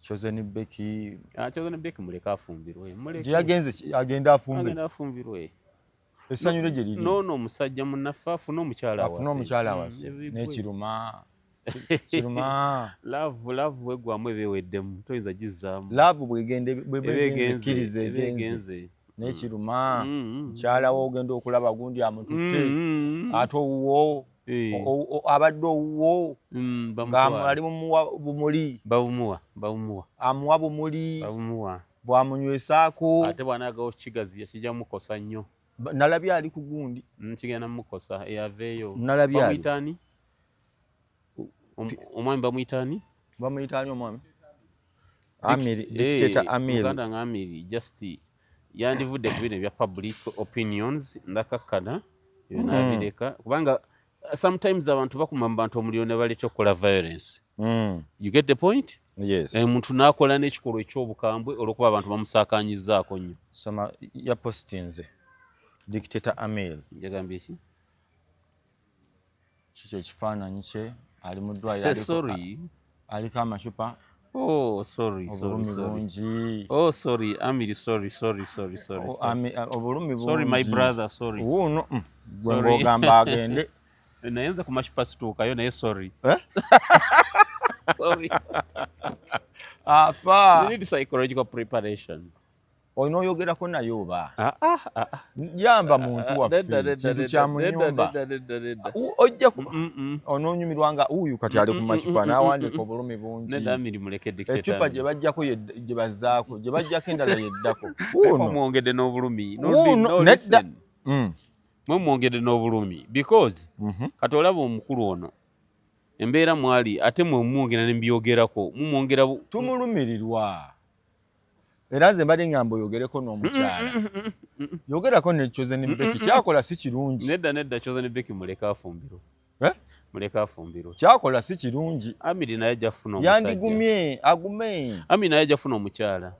Chosen Becky. Chosen Becky muleka afumbirwe. Agenda afumbirwe. Agenda afumbirwe. Essanyu lye liri. No musajja munaffe afuna omukyala awase. Afuna omukyala awase. N'ekiruma. Kiruma. Love wegwamu ebeweddemu. Toyinza gizzaamu. Love bwegenze egenze. N'ekiruma. Mukyala wo ogenda okulaba gundi amututte. Ate owuwo. Abadde owuwo. Ali mumuwa bumuli. Bawumuwa. Amuwa bumuli. Bawumuwa. Bwamunywesaako. Ate bw'anaagawo kigazi kijja mukosa nnyo. Nalabye ali ku gundi. Kigenda mukosa eyaveeyo. Nalabye ali. Bamuyitaani? Omwami bamuyitaani? Bamuyitaani omwami? Amiri, dictator Amiri. Uganda nga Amiri, just yandivudde ku bino ebya public opinions ndakakkana byonabireka kubanga sometimes abantu bakuma mu bantu omuliro ne baleeta okukola violence. You get the point? Yes. Muntu n'akola n'ekikolwa eky'obukambwe olw'okuba abantu bamusaakaanyizzaako nnyo. Soma ya postinze. Dictator Amir. Yagambye ki? Kiki ekifaananyi kye ali mu ddwaliro. Sorry. Aliko amacupa. Oh, sorry. Oh, sorry. Amiri, sorry. Obulumi bungi. Sorry, my brother, sorry. Wuno. Gwe ng'ogamba agende. Nayenza ku macupa situukayo naye sorry. Sorry. Afa. You need psychological preparation. Oyina oyogerako naye oba. Yamba muntu waffe. Kintu kya mu nnyumba. Ojja onoonyumirwa nga uyu kati ali ku macupa n'awandiika obulumi bungi. Ecupa gye bajjako gye bazzaako gye bajjako endala yeddako. Mwongedde n'obulumi. Nedda. Mwongedde n'obulumi because kati olaba omukulu ono embeera mwali ate mwongera ne mbyogerako mumwongera tumulumirirwa. Era nze mbadde ngamba oyogereko n'omukyala. Yogerako ne Chosen Becky kyakola si kirungi. Nedda Chosen Becky muleka afumbiro. Muleka afumbiro. Kyakola si kirungi. Amiri naye ajja kufuna omusajja. Yandigumye agume. Amiri naye ajja kufuna omukyala.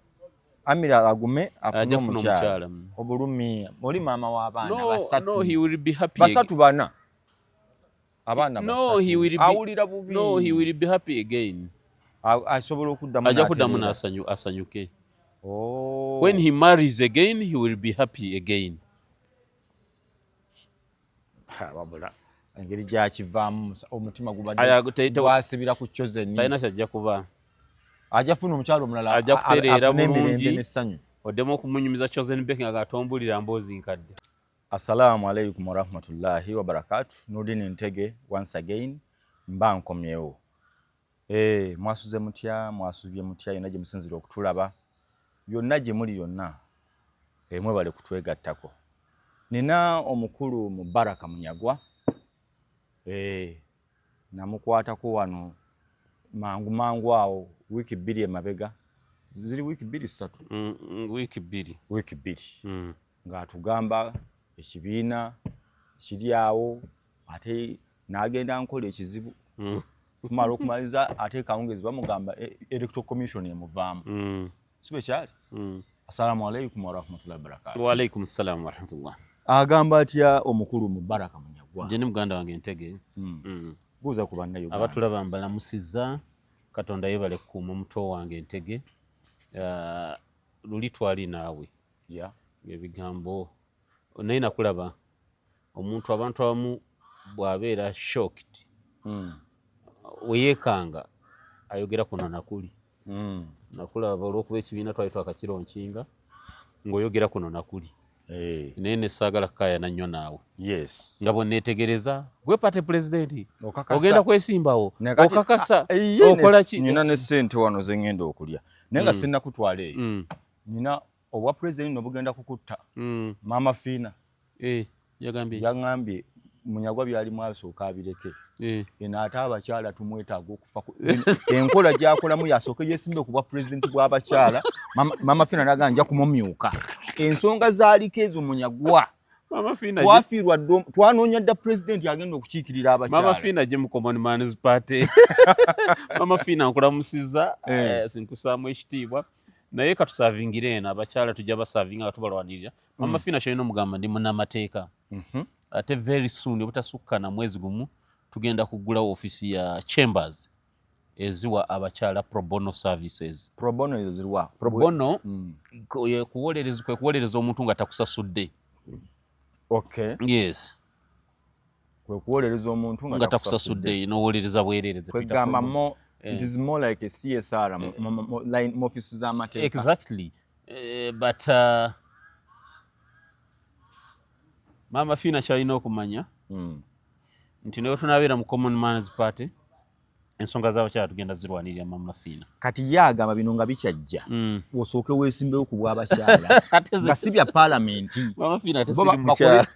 Amiri agume afuna omukyala. Obulumi oli maama w'abaana basatu. No, he will be happy. Basatu bana. Abaana basatu. No, he will be. Awulira bubi. No, he will be happy again. Asobola okuddamu. Ajja kuddamu n'asanyuke. Oh. When he marries again, he will be happy again. Wabula engeri gyakivaamu omutima gubadde gwasibira ku Chosen. Talina kyajja kuba. Ajja funa omukyalo omulala. Ajja kutereera bulungi. Oddemu okumunyumiza Chosen Becky nga atombulira mboozi nkadde. Assalamu alaikum warahmatullahi wabarakatuh. Nurdin Ntege once again mba nkomyewo. Mwasuze mutya mwasubye mutya yonna gye musinzira okutulaba. Byonna gye muli yonna mwebale kutwegattako. Nina omukulu Mubaraka Munyagwa namukwatako wano mangu awo wiki 2 emabega. Ziri wiki 2 3. Wiki 2. Ng'atugamba ekibiina kiri awo ate n'agenda nkola ekizibu. Tumala okumaliza ate kawungezi bamugamba Electoral Commission emuvaamu. Special. Assalamu alaikum warahmatullahi wabarakatuh. Wa alaikum assalam warahmatullah. Agamba atya omukulu Mubaraka Munyagwa. Jeni muganda wange Ntege. Buuza ku banna Uganda. Abatulaba mbalamusiza Katonda yebale kuuma omuto wange Ntege. Luli twali naawe. Ebigambo naye nakulaba omuntu abantu abamu bw'abeera shocked. Weyeekanga ayogera kuno nakuli. Nakulaba olw'okuba ekibiina twali twakakironkinga ng'oyogera kuno nakuli. Naye ne saagala kukaayana nnyo naawe. Nga bw'onneetegereza gwe pate pulezidenti ogenda kwesimbawo okakasa okola ki? Nina ne ssente wano ze ŋŋenda okulya naye nga sinnakutwala eyo. Nina obwa pulezidenti n'obugenda kukutta. Maama Fiina yaŋŋambye Munyagwa byalimu asooka abireke. Eno ate abakyala tumwetaaga okufa. Enkola gy'akolamu yasooke yeesimbe ku bwa pulezidenti bw'abakyala. Maama Fiina n'agamba nja kumumyuka. Ensonga zaaliko ezo Munyagwa. Twafiirwa twanoonya dda pulezidenti agenda okukiikirira abakyala. Maama Fiina gye mu Common Man's Party. Maama Fiina nkulamusiza sinkusaamu ekitiibwa. Naye katusavingire eno abakyala tujja basavinga nga tubalwanirira. Maama Fiina kyalina omugamba ndi munnamateeka. Ate very soon obutasukka na mwezi gumu tugenda kugula ofisi ya Chambers eziwa abakyala pro bono services. Pro bono ezo ziriwa? Pro bono kuwolereza omuntu nga takusasudde. Okay. Yes. Kuwolereza omuntu nga takusasudde n'owolereza bwerereze. Kwegamba it is more like a CSR, line office z'amateeka. Exactly. But Mama Fina kyalina okumanya nti naye tunabeera mu Common Man's Party ensonga z'abakyala tugenda zirwanirira Mama Fina. Kati yagamba bino nga bikyajja osooke weesimbewo ku bw'abakyala nga si bya paalamenti. Mama Fina tesiri mukyala.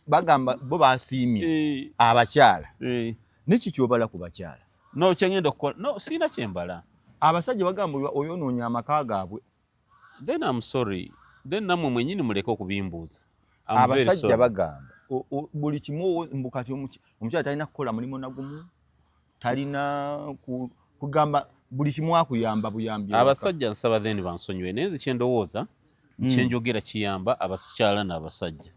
Bagamba bo basiimye abakyala. Niki kyobala ku bakyala? No kyengenda okukola. No sina kyembala. Abasajja bagamba oyonoonya amaka gaabwe. Then I'm sorry. Then namwe mwenyini muleke okubimbuuza. Abasajja bagamba buli kimu mbukati omukyala talina kukola mulimu nagumu, talina kugamba buli kimu akuyamba buyambi. Abasajja nsaba then bansonyiwe naye nze kyendowooza kyenjogera kiyamba abakyala n'abasajja.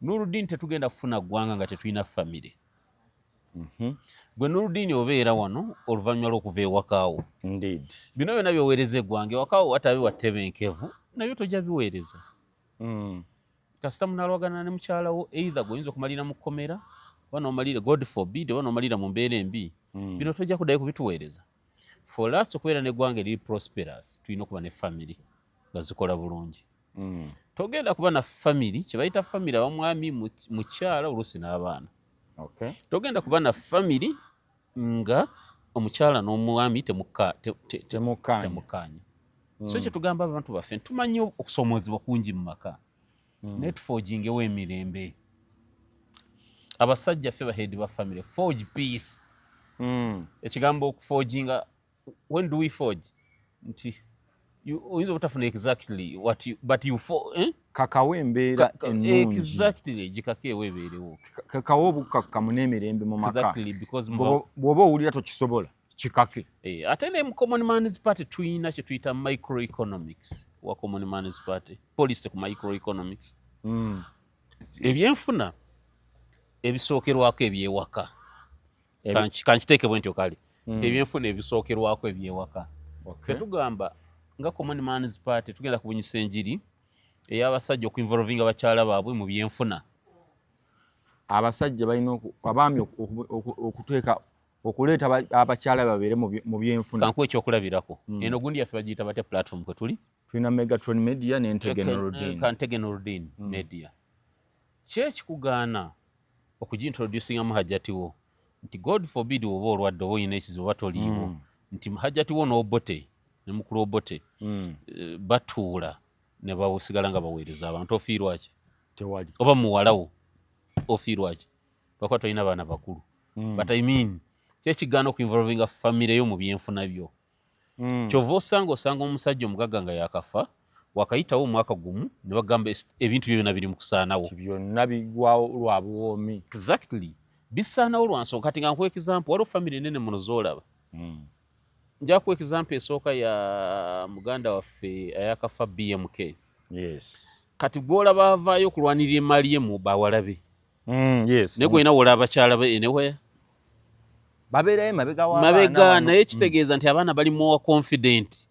Nurudini tetugenda kufuna ggwanga nga tetulina famire. Gwe Nurudini obeera wano oluvannyuma lw'okuva ewakaawo. Indeed. Bino byonna byoweereza eggwanga ewakaawo watabe wattebenkevu nabyo tojja biweereza. Kasita munaalwagana ne mukyalawo either gwe oyinza okumalira mu kkomera wano omalire God forbid wano omalira mu mbeera embi. Bino tojja kuddayo kubituweereza. For us okubeera n'eggwanga eriri prosperous tulina okuba ne famire nga zikola bulungi. Togenda kuba na family kye bayita family abamwami mukyala oluusi n'abaana. Okay. Togenda kuba na family nga omukyala n'omwami temukkaanya. So kye tugamba abantu baffe tumanyi okusomoozebwa kungi mu maka. Netforgingewo emirembe. Abasajja ffe baheedi ba family forge peace. Ekigambo okuforginga, when do we forge? Nti oyinza obutafuna exactly what you but you kakawo embeera ennungi. Exactly gikakeewo ebeerewo. Kakawo obukakkamu n'emirembe mu maka. Exactly because bw'oba owulira tokisobola kikake. Ate ne mu Common Man's Party tuyina kye tuyita microeconomics wa Common Man's Party. Policy ku microeconomics. Ebyenfuna ebisookerwako ebyewaka. Kankiteeke bwe ntyo kale. Ebyenfuna ebisookerwako ebyewaka. Ffe tugamba nga Common Man's Party tugenda kubunyisa enjiri ey'abasajja okuinvolvinga abakyala baabwe mu byenfuna. Abasajja balina abaami okuteeka okuleeta abakyala babeere mu byenfuna. Kankuwa ekyokulabirako. Eno gundi yaffe bagiyita bate platform kwe tuli. Tulina Megatron Media ne Ntege Nurudini Media. Kyekikugaana okugintroducingamu hajjatiwo nti God forbid oba olwadde oba olina ekizibu oba toliiwo nti hajjatiwo n'obote ne mukulu obote batuula ne basigala nga baweereza abantu. Ofiirwaki? Tewali. Oba muwalawo ofiirwaki? Lwakuba tolina abaana bakulu. But I mean kyekigaana okuinvolvinga famire yo mu byenfuna byo. Kyova osanga omusajja omugagga nga yakafa wakayitawo omwaka gumu ne bagamba ebintu byo byonna biri mu kusaanawo. Byonna bigwawo lwa buwoomi. Exactly. Bisaanawo lwa nsonga. Kati nga nkuwa example waliwo famire nene muno z'olaba. Nja kuwa example esooka ya muganda waffe ayakafa BMK. Yes. Kati gw'olaba avaayo okulwanirira emaali ye mu bawalabe. Yes. Ne gwena wolaba abakyala be anywhere. Babeerayo mabega w'abaana. Mabega naye kitegeeza nti abaana bali more confident.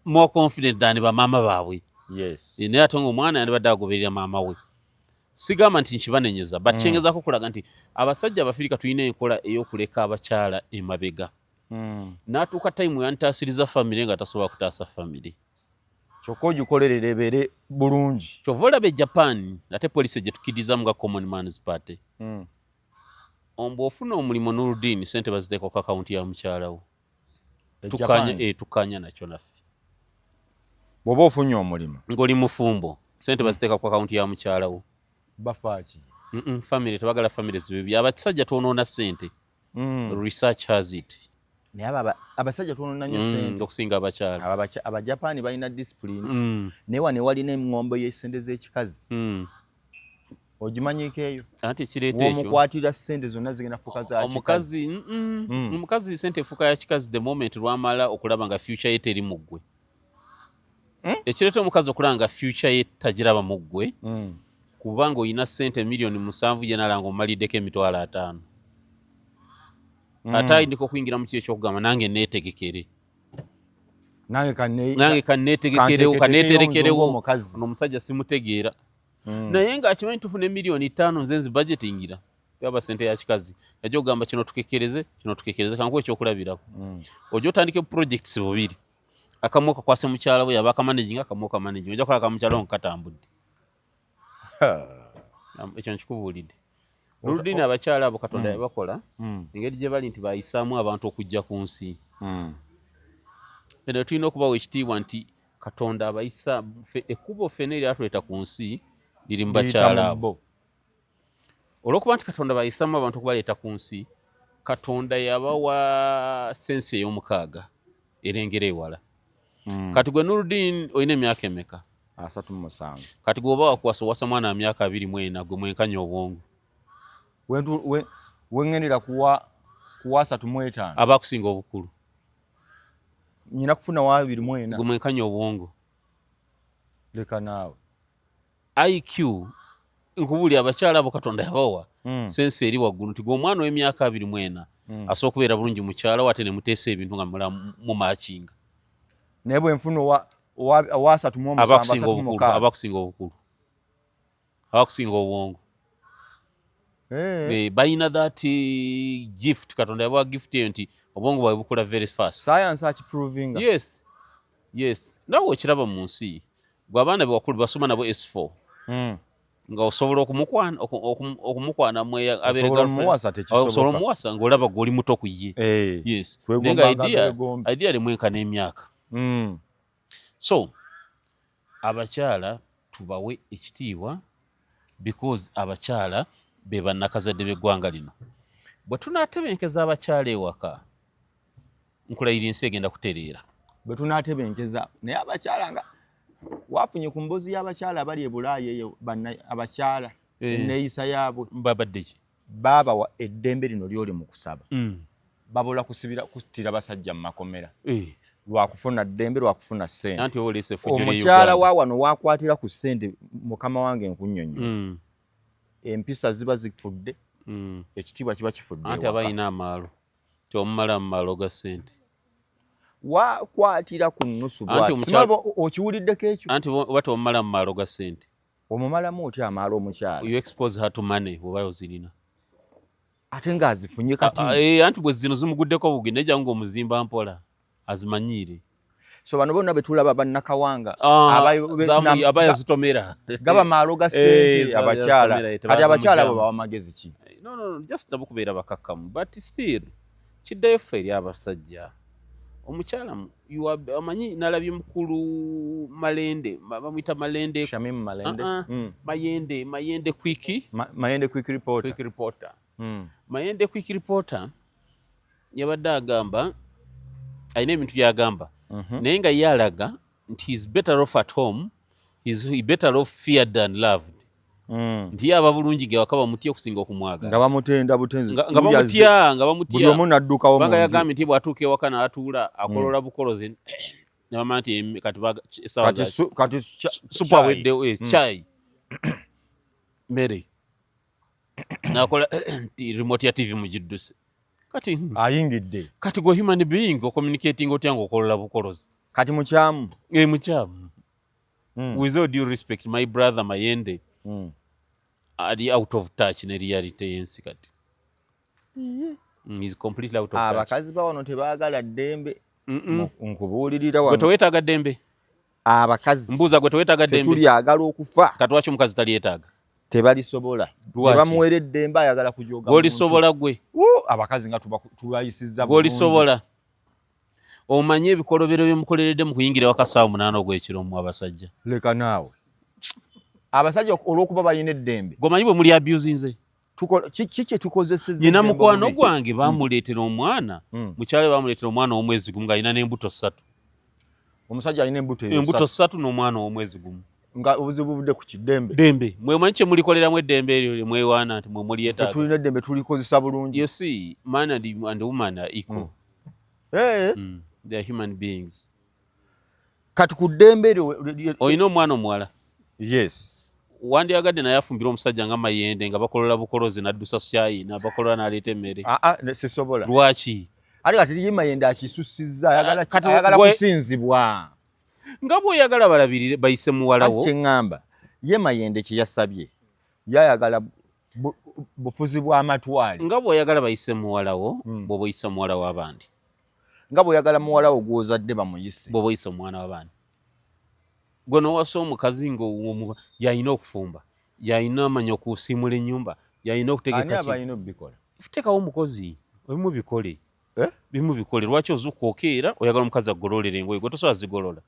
More confident than bamaama baabwe. Yes. Naye ate ng'omwana yandibadde agoberera maama we. Sigamba nti nkibanenyeza but kyengezaako okulaga nti abasajja Abafirika tulina enkola ey'okuleka abakyala emabega. N'atuuka time yantaasiriza famire nga tasobola kutaasa famire. Kyokka ogikolerera ebeere bulungi. Kyova olaba e Japan ate poliisi gye tukkirizamu nga Common Man's Party. Bw'ofuna omulimu Nurudini ssente baziteeka ku akawunti ya mukyala wo. Tukkaanya nakyo naffe. Bw'oba ofunye omulimu ng'oli mufumbo ssente baziteeka ku akawunti ya mukyala wo. Bafaaki. Famire tebagala famire zibe abasajja twonoona ssente. Research has it. Naye abasajja twonoona nnyo ssente okusinga abakyala. Abajapaani balina discipline. Naye wano walina eŋŋombo y'essente z'ekikazi. Ogimanyiiko eyo? Anti ekireeta ekyo omukwatira ssente zonna zigenda fuuka za kikazi. Omukazi ssente efuuka ya kikazi the moment lwamala okulaba nga future ye teri mu ggwe. Ekireeta omukazi okulaba nga future ye tagiraba mu ggwe kubanga olina ssente miliyoni 7 ye nalanga omaliddeko emitwalo 5. ate ayindika okuyingira mu kyo ekyokugamba nange neetegekere nange kaneetegekerewo kaneeterekerewo ono omusajja simutegeera naye ng'akimanyi tufune miliyoni 5 nze nzibudgetingira yaba sente ya kikazi yajja okugamba kino tukekereze kankuwa ekyokulabirako ojja otandike projects bubiri akamu okakwase mukyala bwe yaba akamanaging akamu okamanaging ojja kola akamukyala nkatambudde ekyo nkikubuulidde Nurdin abakyala abo Katonda yabakola engeri gye bali nti bayisaamu abantu okujja ku nsi era tulina okubawa ekitiibwa nti Katonda abayisa ekkubo ffenna eryatuleeta ku nsi liri mu bakyala abo olw'okuba nti Katonda bayisaamu abantu okubaleeta ku nsi Katonda yabawa sensi ey'omukaaga erengera ewala kati gwe Nurdin olina emyaka emeka 37 kati gweoba wakuwasa owasa mwana wa myaka 24 gwe mwenkanya obwongo wengendera kuwa 35 aba akusinga obukulu nyina kufuna wa 24 gwe mwenkanya obwongo leka naawe IQ nkubuli abakyala abo Katonda yabawa sensi eri waggulu nti gwe omwana w'emyaka 24 asobola okubeera bulungi mukyala wate ne muteesa ebintu nga mu maakinga naye bwe nfuna owa 37 abakusinga obwongo balina that gift Katonda yabawa gift eyo nti obwongo bwawe bukula very fast science akiproving yes nawe okiraba mu nsi gwe abaana bewakulu basoma nabo S4 nga osobola okumukwana osobola omuwasa ng'olaba gweoli muto ku ye naye nga idea limwenka n'emyaka so abakyala tubawe ekitiibwa because abakyala be bannakazadde b'eggwanga lino bwe tunaatebenkeza abakyala ewaka nkulayira ensi egenda kutereera bwe tunaatebenkeza naye abakyala nga wafunye ku mbozi y'abakyala abali e Bulaaya eyo abakyala enneeyisa yaabwe babadde ki baabawa eddembe lino lyoli mu kusaba babola kuttira basajja mu makomera lwakufuna ddembe lwakufuna ssente omukyala wa wano waakwatira ku ssente mukama wange nkunnyonnyola empisa ziba zifudde ekitiibwa kiba kifudde anti abayina amaalo kyomumala mu maalo ga ssente wakwatira ku nnusu okiwuliddeko ekyo anti wati omumala mu maalo ga ssente omumalamu otya amaalo omukyala you expose her to money oba ozirina ate ng'azifunye kati anti bwe zino zimuguddeko bugi nejja ng'omuzimba mpola azimanyiire so bano bonna betulaba bannakawanga abayazitomera gaba maalo ga ssente abakyala kati abakyala abo bawa magezi ki no just nabo kubeera bakakkamu but still kiddayo ffe eri abasajja omukyala amanyi nalabye mukulu Malende bamuyita Malende Shamim Malende Mayende Quick Reporter Mayende Quick Reporter yabadde agamba alina ebintu byagamba naye nga ye alaga nti he's better off at home he's better off feared than loved nti yaba bulungi ge waka bamutya okusinga okumwagala nga bamutenda butenzi nga bamutya buli omu n'addukawo banga yagambye nti bw'atuuka ewaka n'atuula akolola bukolozi ne bamanya nti kati supu aweddewo chai mmere n'akola nti remote ya TV mugidduse kati ayingidde kati gwe human being ocommunicating otya ng'okolola bukolozi kati mukyamu mukyamu with all due respect my brother Mayende ali out of touch ne reality yensi kati he's completely out of touch abakazi bawano tebaagala ddembe nkubuulirira wano gwe teweetaaga ddembe abakazi mbuuza gwe teweetaaga ddembe tetulyagala okufa kati lwaki omukazi talietaaga tebalisobola tebamuwera eddembe ayagala kujoga gw'olisobola gwe abakazi nga tubayisizza gw'olisobola omanye ebikolobero byemukoleredde mu kuyingira wakasaawa 8 ogw'ekiro mu abasajja leka naawe abasajja olw'okuba balina eddembe gwomanyi bwe muli abusinze kiki kye tukozesezza nyina mukwano gwange bamuleetera omwana mukyale bamuleetera omwana w'omwezi gumu ng'alina n'embuto 3 omusajja alina embuto 3 n'omwana w'omwezi gumu nga obuzibu buvudde ku kiddembe ddembe mwemanyi kye mulikoleramu eddembe eryo lyemwewaana nti mwe mulyetaaga tulina eddembe tulikozesa bulungi you see man and woman are equal they are human beings kati ku ddembe eryo olina omwana omuwala yes wandyagadde naye afumbira omusajja nga Mayende nga bakolola bukolozi n'addusa syayi n'abakolola n'aleeta emmere. Sisobola. Lwaki? Ate kati ye Mayende akisussizza ayagala kusinzibwa. Nga bw'oyagala balabirire bayise muwala wo. Kati kye ŋŋamba ye Mayende kye yasabye yayagala bufuzi bw'amatwale. Nga bw'oyagala bayise muwala wo bw'oba oyisa muwala w'abandi. Nga bw'oyagala muwala wo gw'ozadde bamuyise bw'oba oyisa omwana w'abandi. Gwe n'owasa omukazi y'alina okufumba, y'alina amanya okusiimula ennyumba, y'alina okutegeka ani abalina obikola. Teekawo omukozi ebimu bikole. Bimu bikole. Lwaki ozuuka okeera oyagala omukazi agololere engoye gwe tosobola zigolola.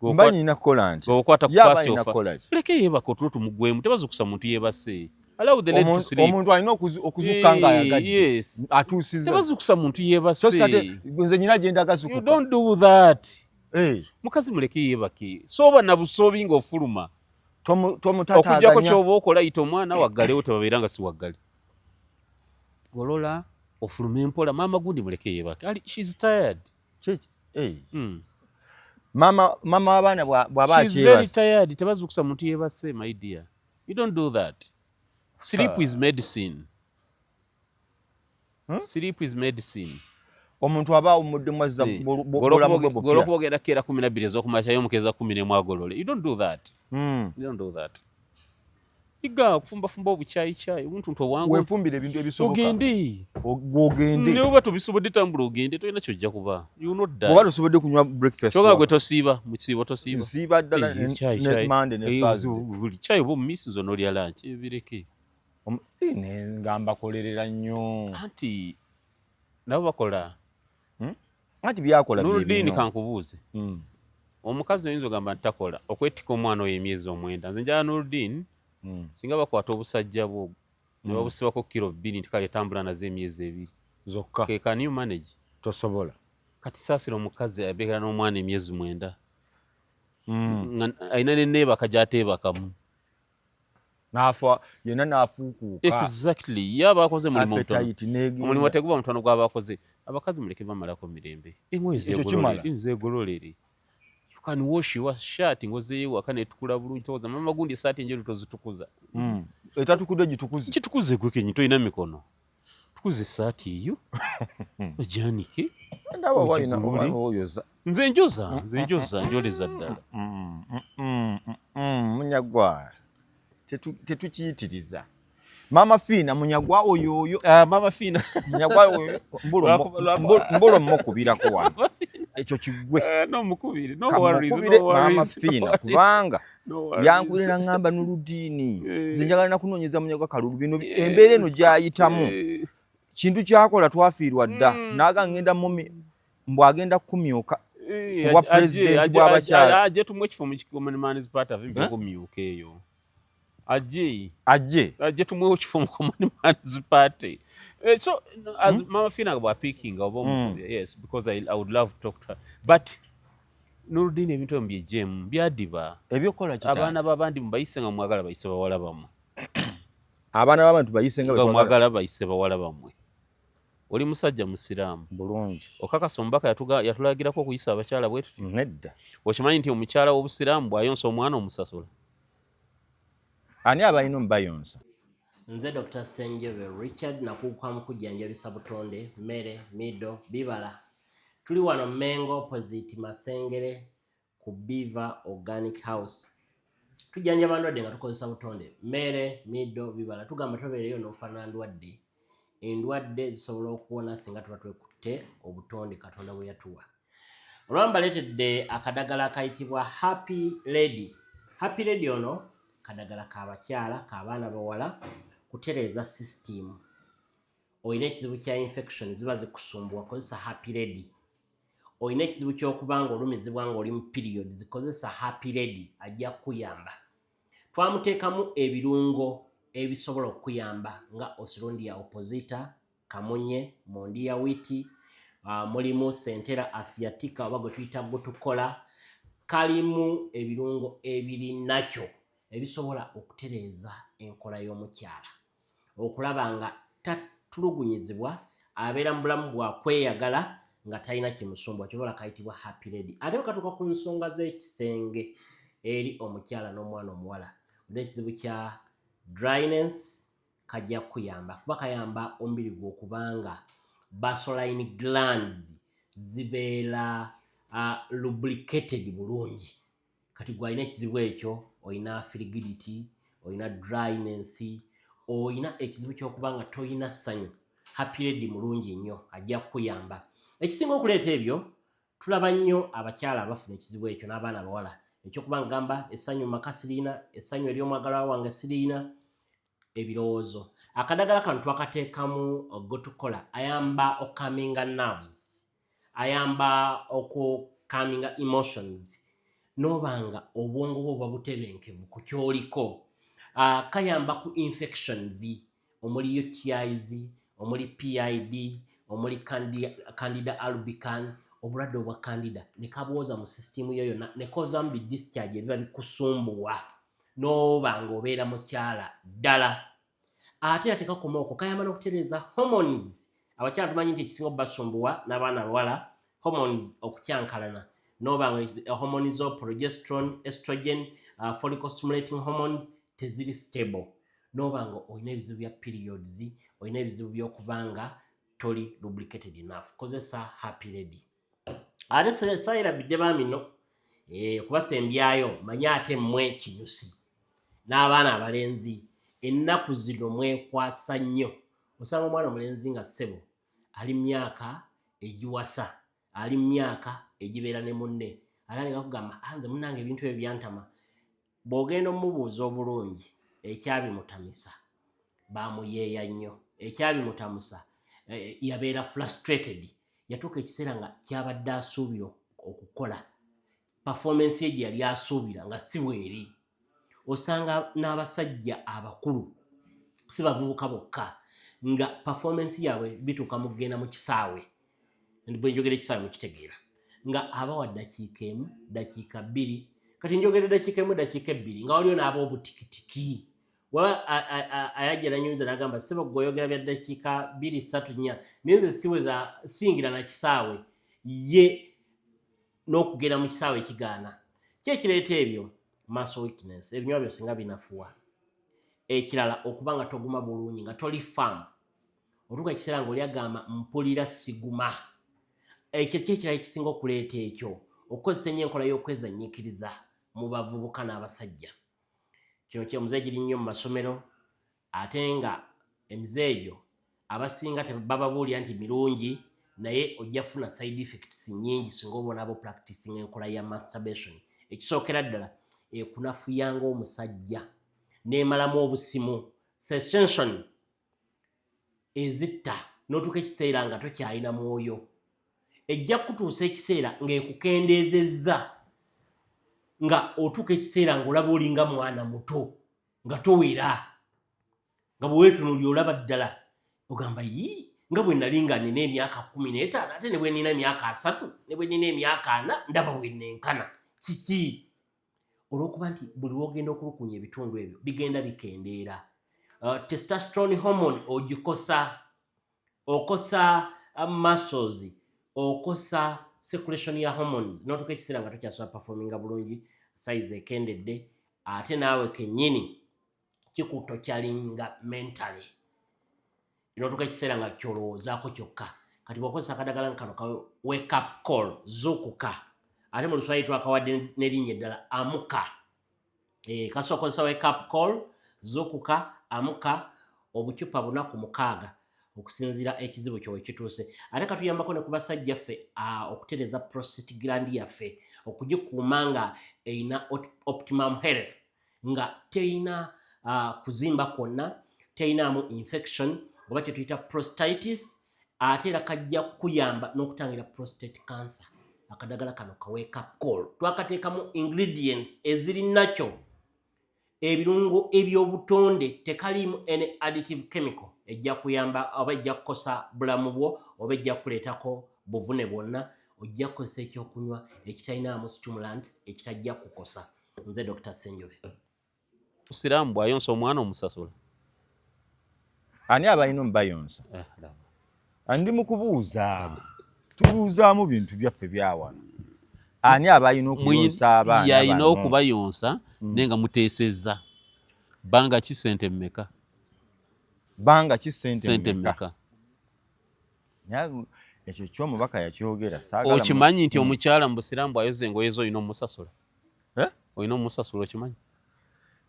Mba nina kola nti okwata ku paasi ofa. Leke yeebaka otulo tumugwemu tebazukusa muntu yeebase. Allow the lady to sleep. Omuntu alina okuzuuka ng'ayagadde. Yes. Atuusiza. Tebazukusa muntu yeebase. Nze nyina gye ndagazukuka. You don't do that. Mukazi muleke yeebake. Sooba na busobi ng'ofuluma. Tomutataganya. Okujjako ky'oba okola yita omwana waggalewo tebabeera nga si waggale. Golola ofulume mpola maama gundi muleke yeebake. She's tired. Mama w'abaana bw'aba akyebase. She's very tired. Tebazukusa muntu yeebase, my dear. You don't do that. Sleep is medicine. Sleep is medicine. Omuntu aba omudde mwazza bulamu bwe bukira. Golokubogera kera 12 ez'okumakya y'omukeza 10 agolole. You don't do that. You don't do that. Iga kufumba obuchayi omuntu owangu. Wefumbire ebintu ebisoboka. Ogende. Ne oba tobisobodde tambula ogende tolina kyojja kuba. You not die. Oba tosobodde kunywa breakfast. Kyogala gwe tosiiba mu kisiibo tosiiba. Nsiiba ddala ne Monday ne Thursday. Chayi oba omumisi zo n'olya lunch ebireke. Ngamba kolerera nnyo. Anti nabo bakola. Anti byakola bye. Nurdini kankubuuze. Omukazi oyinza ogamba nti takola okwetika omwana oyo emyezi 9. Nze njala Nurdini singa bakwata obusajja bwo ne babusibako kilo 2 nti kale tambula nazo emyezi 2 zokka. Can you manage? Tosobola. Kati saasira omukazi abeekera n'omwana emyezi 9. Ayina n'enneebaka gy'ateebakamu. N'afa yenna n'afuukuuka. Exactly. Yaba akoze mulimu mutono. Omulimu teguba mutono gw'abakoze. Abakazi muleke bamalako mirembe. Engoye zeegololere. You can wash your shirt ngozeeyo wakane tukula bulungi toza mama gundi saati enjeru tozitukuza. Etatukudde gitukuze. Kitukuze gwe kenyi toyina mikono. Tukuze saati eyo. Ojanike. Ndaba wayina oyoza. Nze njoza njoleza ddala. Munyagwa. Tetukiyitiriza. Mama Fina munyagwa oyo. Mama Fina. Munyagwa oyo mbolo mmukubirako wano. Ekyo kigwe. No mukubire. No worries. Mama Fina kubanga yankulira ngamba Nurdini. Nze njagala nakunoonyeza munyagwa kalulu bino embeera eno gyayitamu. Kintu kyakola twafiirwa dda. Naaga ngenda mumi mbwagenda kumyuka. Kuba president bw'abakyala. Ajje tumwe ekifo mu Common Man's Party avimbe kumyuka eyo. Ajje tumwe ekifo mu Common Man's Party. So as Mama Fina was speaking yes, because I would love to talk to her. But Nurdini ebintu mbye gem byadiba. Ebyokola kitala. Abaana b'abandi mubayise nga mwagala bayise bawala bamwe. Abaana b'abantu bayise nga mwagala bayise bawala bamwe. Oli musajja musiraamu. Bulungi. Okakasa omubaka yatulagirako okuyisa abakyala bwe tuti. Nedda. Okimanyi nti omukyala w'obusiraamu bw'ayonsa omwana omusasula. Ani abalina omubayonsa? Nze Dr. Senjebe Richard nakuuka mu kujjanjabisa butonde, mmere, mido, bibala. Tuli wano Mengo opposite Masengere ku Beaver Organic House. Tujjanjaba ndwadde nga tukozesa butonde, mmere, mido, bibala. Tugamba tobeereyo n'ofaanana ndwadde. Endwadde zisobola okuwona singa tuba twekutte obutonde Katonda bwe yatuwa. Olwamba leetedde akadagala akayitibwa Happy Lady. Happy Lady ono kadagala k'abakyala k'abaana bawala kutereeza system. Oyina ekizibu kya infection ziba zikusumbuwa kozesa Happy Lady. Oyina ekizibu ky'okubanga olumizibwa ng'oli mu period zikozesa Happy Lady ajja kukuyamba. Twamuteekamu ebirungo ebisobola okuyamba nga Osrondia opposita, kamunye, mondia witi, mulimu Centera asiatica oba gwe tuyita butukola. Kalimu ebirungo ebiri nakyo ebisobola okutereeza enkola y'omukyala. Okulaba nga tatulugunyizibwa abeera mu bulamu bwa kweyagala nga talina kimusumbwa kibola kayitibwa Happy Lady. Ate bakatuuka ku nsonga z'ekisenge eri omukyala n'omwana omuwala. n'ekizibu kya dryness kajja kuyamba kuba kayamba omubiri gwo okubanga basoline glands zibeera lubricated bulungi. Kati gwalina ekizibu ekyo, olina frigidity, olina dryness, olina ekizibu ky'okubanga toyina ssanyu, happy lady mulungi nnyo ajja kuyamba. Ekisinga okuleeta ebyo, tulaba nnyo abakyala abafuna ekizibu ekyo n'abaana abawala ekyokuba ngamba essanyu mu maka siriina, essanyu ery'omwagalwa wange siriina, ebirowoozo. Akadagala kano twakateekamu gotukola ayamba okukaminga nerves, ayamba okukaminga emotions, n'obanga obwongo bwo buba butebenkevu ku kyoliko. Kayamba ku infections omuli UTIs, omuli PID, omuli Candida albicans, obulwadde obwa Candida ne kabwoza mu system yo yonna ne kozaamu bi discharge ebiba bikusumbuwa n'obanga obeera mukyala ddala. Ate atekakoma okwo kayamba n'okutereeza hormones. Abakyala tumanyi nti ekisinga basumbuwa n'abaana abawala hormones okutyankalana, n'obanga hormones zo progesterone, estrogen, follicle stimulating hormones teziri stable, n'obanga olina ebizibu bya periods, olina ebizibu by'okubanga toli lubricated enough, kozesa happy lady. Ate sayira bidde baamino kubasembyayo manye ate mmwe kinyusi n'abaana abalenzi ennaku zino mwekwasa nnyo. Osanga omwana omulenzi nga ssebo ali myaka egiwasa, ali myaka egibeera ne munne, ala nga kugamba nze munnange ebintu ebyo byantama. Bw'ogenda omubuuza obulungi ekyabimutamisa baamuyeeya nnyo, ekyabimutamusa yabeera frustrated, yatuuka ekiseera nga kyabadde asuubira okukola performance ye gye yali asuubira nga si bweri. Osanga n'abasajja abakulu si bavubuka bokka nga performance yaabwe bituuka mu kugenda mu kisaawe, bwe njogera ekisaawe mukitegeera, nga abawa ddakiika emu, ddakiika bbiri, kati njogera ddakiika emu, ddakiika ebbiri nga waliwo n'aba obutikitiki. Waba ayajja nanyumiza n'agamba ssebo gwe oyogera bya ddakiika 2, 3, 4 naye nze siweza singira na kisaawe ye n'okugenda mu kisaawe ekigaana. Ki ekireeta ebyo? Muscle weakness, ebinywa byo singa binafuwa. Ekirala okuba nga toguma bulungi, nga toli firm, otuuka ekiseera ng'oli agamba mpulira siguma. Ekyo kyekirala ekisinga okuleeta ekyo, okukozesa ennyo enkola y'okwezannyikiriza mu bavubuka n'abasajja. Kino ky'emize giri nnyo mu masomero, ate nga emize egyo abasinga tebababuulira nti mirungi, naye ojja funa side effects nnyingi singa obona abo practicing enkola ya masturbation. Ekisookera ddala ekunafuya ng'omusajja n'emalamu obusimu, sensation ezitta n'otuuka ekiseera nga tokyalina mwoyo. Ejja kutuusa ekiseera ng'ekukendeezezza nga otuuka ekiseera ng'olaba olinga mwana muto nga towera, nga bwe weetunuulira olaba ddala ogamba nga bwe nali nga nina emyaka 15 ate ne bwe nina emyaka 3 ne bwe nina emyaka 4 ndaba bwe nenkana. Kiki? Olw'okuba nti buli wogenda okulukunya ebitundu ebyo bigenda bikendeera. Testosterone hormone ogikosa, okosa muscles, okosa circulation ya hormones, n'otuuka ekiseera nga tokyasobola performinga bulungi, size ekendedde, ate naawe kennyini kikutokyalinga mentally, n'otuuka ekiseera nga kyolowoozaako kyokka. Kati bw'okozesa akadagala kano ka wake up call, zuukuka, ate mu Luswayiri twakawadde n'erinnya eddala amuka. Kasobola okozesa wake up call, zuukuka, amuka, obucupa 4 okusinziira ekizibu kyo ekituuse. Ate katuyambako ne ku basajja ffe okutereeza prostate gland yaffe, okugikuuma nga eyina optimum health, nga terina kuzimba kwonna, terinaamu infection oba kye tuyita prostatitis, ate era kajja kuyamba n'okutangira prostate cancer. Akadagala kano ka wake up call twakateekamu ingredients eziri nakyo, ebirungo eby'obutonde, tekaliimu any additive chemical ejja kuyamba oba ejja kukosa bulamu bwo oba ejja kuleetako buvune bwonna. Ojja kukozesa ekyokunywa ekitalinaamu stimulants ekitajja kukosa. Nze Dr. Ssenjobe. Musiraamu bw'ayonsa omwana omusasula? Ani abalina omubayonsa? Andi mu kubuuza, tubuuzaamu bintu byaffe byawano. Ani abalina okuyonsa abaana? Yalina okubayonsa naye nga muteesezza. banga ki sente mmeka banga ki sente sente mmeka mmeka ekyo ky'omubaka yakyogera saagala okimanyi nti omukyala mu busiraamu ayoza engoye zo olina omusasula olina omusasula okimanyi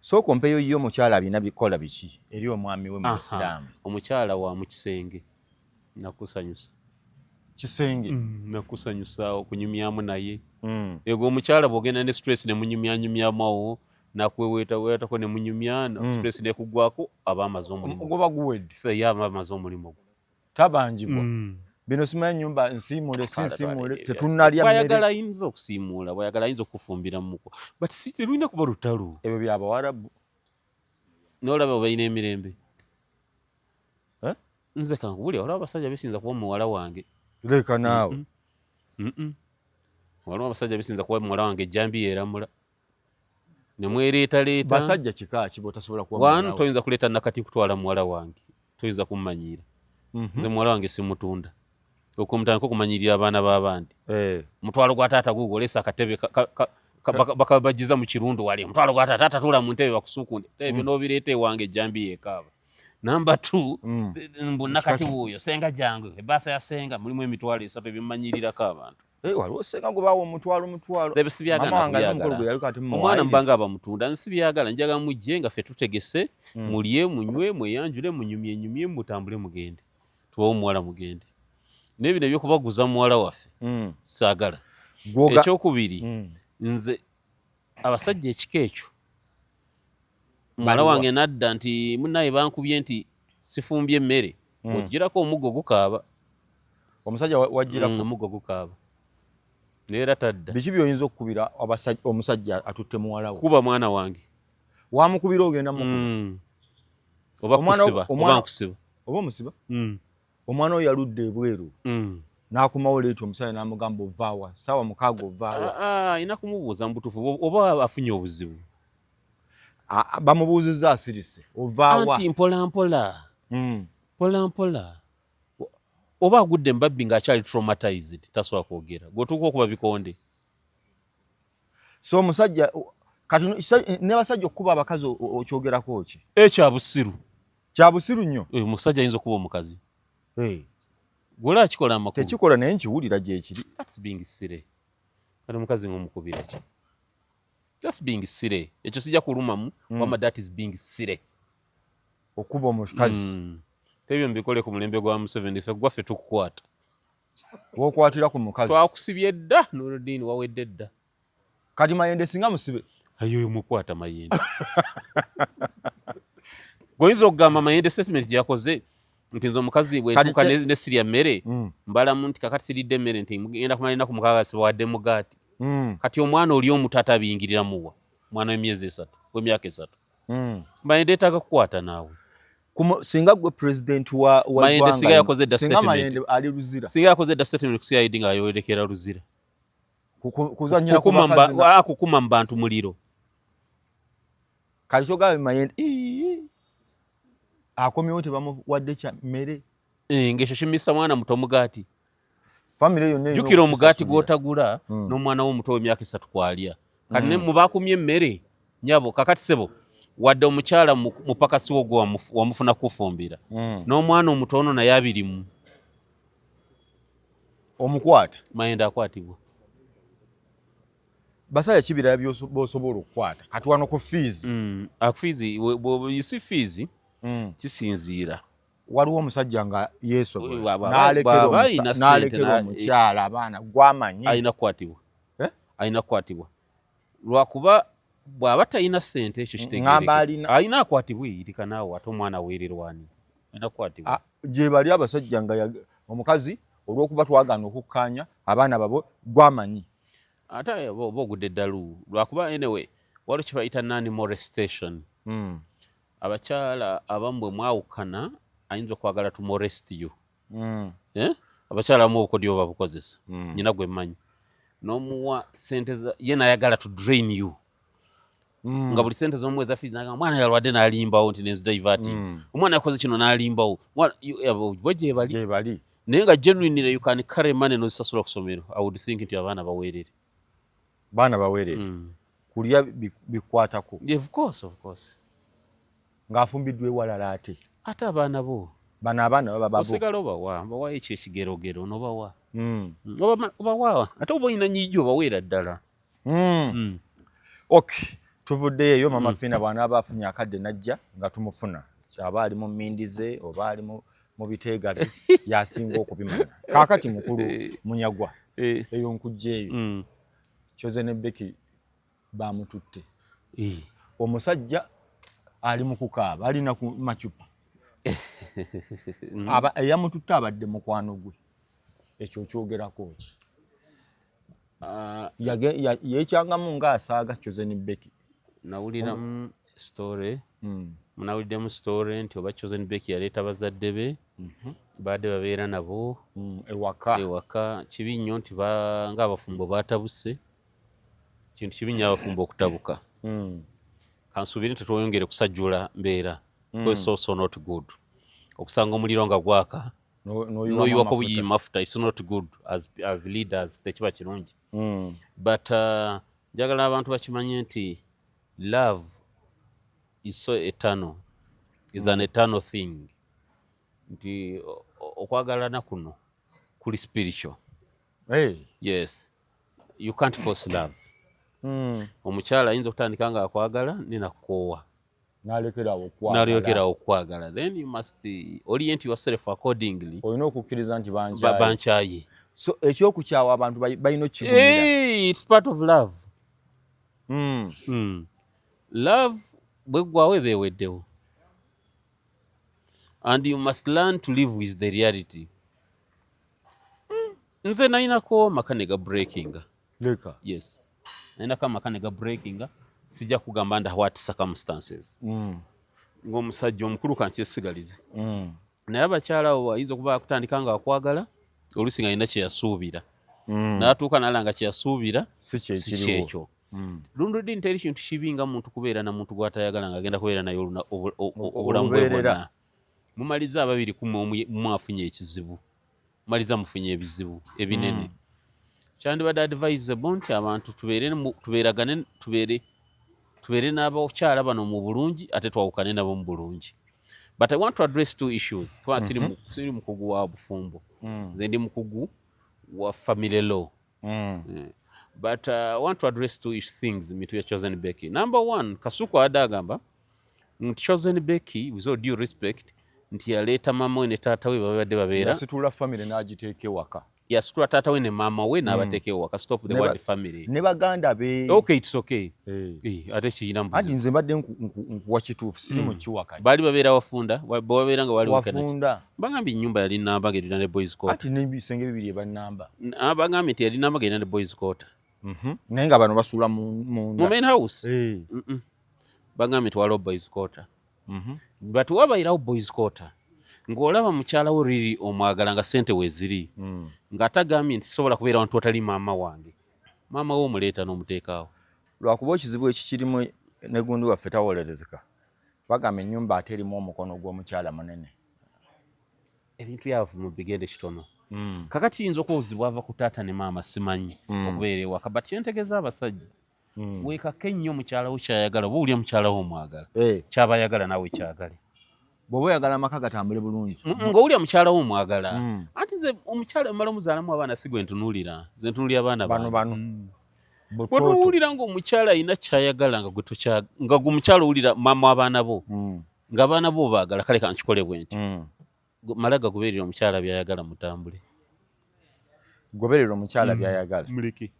sooka ompeeyo yo omukyala alina bikola biki eri omwami we mu busiraamu omukyala wa mu kisenge nakusanyusa kisenge nakusanyusa okunyumyamu naye ego omukyala bw'ogenda ne stress ne munyumyanyumyamu awo nakweweetako ne munyumya stress nekugwako aba amaze omulimu goba guwedde ye aba amaze omulimu tabangibwa bino simanyi nyumba nsiimule sinsiimule tetunnalya mmere bwayagala ayinza okusiimuula bwayagala ayinza okufumbira muko but si terulina kuba lutalo ebyo byabawarabu n'olaba balina emirembe nze kankubulya olaba abasajja besinza kuba muwala wange leka naawe waliwo abasajja besinza kuba muwala wange ejjambi yeeramula nemwereetaleeta basajja kika ki botasobola kuba wanu toyinza kuleeta nakati kutwala muwala wange toyinza kummanyiira nze muwala wange simutunda okumutandika okumanyirira abaana b'abandi mutwalo gwa taata gugo olesa akatebe bakabagiza mu kirundu wali mutwalo gwa taata tula mu ntebe bakusukunde ebyo n'obireeta ewange ejjambi yeekaaba namba 2 mbunakati wuuyo senga jangu ebaasa ya senga mulimu emitwalo 3 ebimmanyirirako abantu waliwo senga gwe baawa omutwalo omwana mbanga abamutunda nsibyagala njaga mujje nga ffe tutegese mulye munywe mweyanjule munyumyenyumye mutambule mugende tubawo omuwala mugende n'ebino ebyokubaguza muwala waffe saagala ekyokubiri nze abasajja ekika ekyo muwala wange nadda nti munaye bankubye nti sifumbye emmere ogirako omuggo gukaaba omusajja wagirako omuggo gukaaba neera tadda biki byoyinza okukubira omusajja atutte muwala we kuba mwana wange wamukubira ogenda oba kusiba oba nkusiba oba omusiba omwana oyo yaludde ebweru n'akomawo leeti omusajja n'amugamba ovaawa saawa 6 ovaawa ayina kumubuuza mu butuufu oba afunye obuzibu bamubuuzizza asirise ovaawa anti mpolampola mpolampola oba agudde mbabbi ng'akyali traumatized tasobola kwogera gwetuuka okuba bikonde so omusajja kati ne basajja okukuba abakazi okyogerako ki ekyabusiru kyabusiru nnyo omusajja ayinza okuba omukazi gwola akikola amakulu tekikola naye nkiwulira gyekiri that's being sire kati omukazi ng'omukubira ki just being sire ekyo sijja kulumamu wama that is being sire okuba omukazi tebyo mbikole ku mulembe gwa Museveni ffe gwaffe tukukwata wokwatira ku mukazi twakusibye dda Nuruddin wawedde dda kati Mayende singa musibe ayoyo mukwata Mayende goyinza okugamba Mayende statement gyakoze nti nze omukazi bwentuuka ne sirya mmere mbalamu nti kakati siridde emmere nti ngenda kumala ennaku 6 sibawadde mugaati kati omwana oli omutata abiyingirira muwa mwana w'emyezi 3 w'emyaka 3 Mayende etaaga kukwata naawe singa gwe president wa Mayende singa yakoze dda statement Mayende ali Luzira singa yakoze dda statement ku CID nga ayoolekera Luzira kuzanyira ku bakazi kukuma mbantu muliro kali kyogabe Mayende akomyewo tebamuwadde kya mmere ng'ekyo kimisa mwana muto mugaati famire yonna jukira omugaati gw'otagula n'omwana w'omuto w'emyaka 3 kwalya kati ne mubakumye emmere nyabo kakati sebo wadde omukyala mupakasi wo gwe wamufuna kufumbira n'omwana omutono naye abirimu omukwata Mayende akwatibwa basaya kibira byosobola okukwata kati wano ku fees isi fees kisinziira waliwo omusajja nga yeesobola n'alekera omukyala abaana gwamanyi ayina kukwatibwa lwakuba bw'aba talina ssente ekyo kitegeereka ayina akwatibwa eyirika naawe ate omwana weererwani ayina kukwatibwa gye bali abasajja nga omukazi olw'okuba twagaana okukkaanya abaana babo gwamanyi ate oba ogudde eddalu lwakuba anyway waliwo kye bayita non-molestation abakyala abamu bwe mwawukana ayinza okwagala to molest you abakyala abamu obukodyo babukozesa nyina gwe mmanyi n'omuwa sente ye n'ayagala to drain you nga buli sente z'omuwezi fees n'agamba omwana yalwadde n'alimbawo nti nenzidiverting omwana yakoze kino n'alimbawo bwe gye bali naye nga genuinely you can carry money n'ozisasula ku ssomero I would think nti abaana baweerere kulya bikwatako of course ng'afumbiddwa ewalala ate abaana bo abaana baba babo osigala obawa ekyo ekigerogero n'obawa obawa ate oba olina nyiijjo obaweera ddala. Okay, tuvuddeyo eyo mama Fina bw'anaaba afunye akadde najja nga tumufuna aba ali mu mmindi ze oba ali mu biteega bye yasinga okubimanya. Kaakati mukulu Munyagwa eyo nkujja eyo Choze ne Becky bamututte. Omusajja ali mu kukaaba alina ku macupa eyamututte abadde mukwano gwe ekyo kyogerako ki? Yecyangamu ng'asaaga Choze ne Becky. Nawuliramu story munawuliddemu story nti oba Choze ne Becky yaleeta bazadde be baadde babeera nabo ewaka kibi nnyo nti ng'abafumbo baatabuse kintu kibi nnyo abafumbo okutabuka. Kansuubire nti tweyongere kusajjula mbeera so not good okusanga omuliro nga gwaka noyiwako buyiyi mafuta is not good as leaders tekiba kirungi. But njagala abantu bakimanye nti love is so eternal, is an eternal thing. Nti okwagalana kuno kuli spiritual. Yes, you can't force love. Omukyala ayinza okutandika nga akwagala nenakukoowa n'alekera okwagala, then you must orient yourself accordingly. Olina okukkiriza nti bankyaye. So ekyokukyawa abantu balina okukigumira. It's part of love. Love bweggwawo eba eweddewo, and you must learn to live with the reality. Nze nalinako makane ga breaking. Yes, nalinako amakane ga breaking. Sijja kugamba under what circumstances. Ng'omusajja omukulu kankyesigalize. Naye abakyala abo ayinza okuba akutandika nga akwagala oluusi nga alina kye yasuubira n'atuuka n'alanga kye yasuubira si kyekyo. Lundudini teri kintu kibi nga muntu kubeera na muntu gw'atayagala ng'agenda kubeera naye obulamu bwe bwonna. Mumaliza ababiri mwafunye ekizibu, mumaliza mufunye ebizibu ebinene. Kyandibadde advisable nti abantu tubeeragane tubeere n'abakyala bano mu bulungi ate twawukane nabo mu bulungi. But I want to address two issues. Kwa siri mukugu wa bufumbo. Nze ndi mukugu wa family law. But I want to address two things mitu ya Choze ne Becky. Number one, Kasuku adagamba nti Choze ne Becky, with all due respect, nti yaleeta mama we ne taata we babadde babeera. Yasitula family n'agiteeka ewaka. Yasitula taata we ne mama we n'abateeka ewaka. Stop the word family. Ne baganda be. Okay, it's okay. Ate kiyina mbuzi. Ati nze mbadde nkuwa kituufu siri mu kiwaka. Bali babeera wafunda, babeera nga wali wafunda. Bagambye ennyumba yali namba ng'erina ne boys quarter. Ati n'ebisenge bibiri ebannamba. Bagambye nti yali namba ng'erina ne boys quarter. Naye nga bano basuula mu main house. Bagambye nti waliwo boys quarter. But wabairawo boys quarter ng'olaba mukyala wo riri omwagala nga ssente weeziri ng'atagambye nti sobola kubeera wantu watali maama wange, maama we omuleeta n'omuteekaawo. Lwakuba ekizibu ekikirimu ne gundi waffe tawolerezeka. Bagamba ennyumba ate erimu omukono gw'omukyala munene. Ebintu byava mu bigende kitono. Kakati kiyinza okuwuzibwa ava ku taata ne maama simanyi okubeera ewaka, but kyentegeeza abasajja weekake nnyo mukyala wo kyayagala, oba olya mukyala wo omwagala kyaba ayagala naawe kyagale. Bw'oba oyagala amaka gatambule bulungi ng'owulya mukyala wo omwagala. Anti nze omukyala mmala omuzaalamu abaana si gwe ntunuulira, nze ntunuulira abaana bano. Bw'otuwulira ng'omukyala alina kyayagala nga gwe mukyala owulira maama abaana bo ng'abaana bo baagala, kale kankikole bwe nti malaga goberera omukyala byayagala mutambule. Goberera omukyala byayagala muleke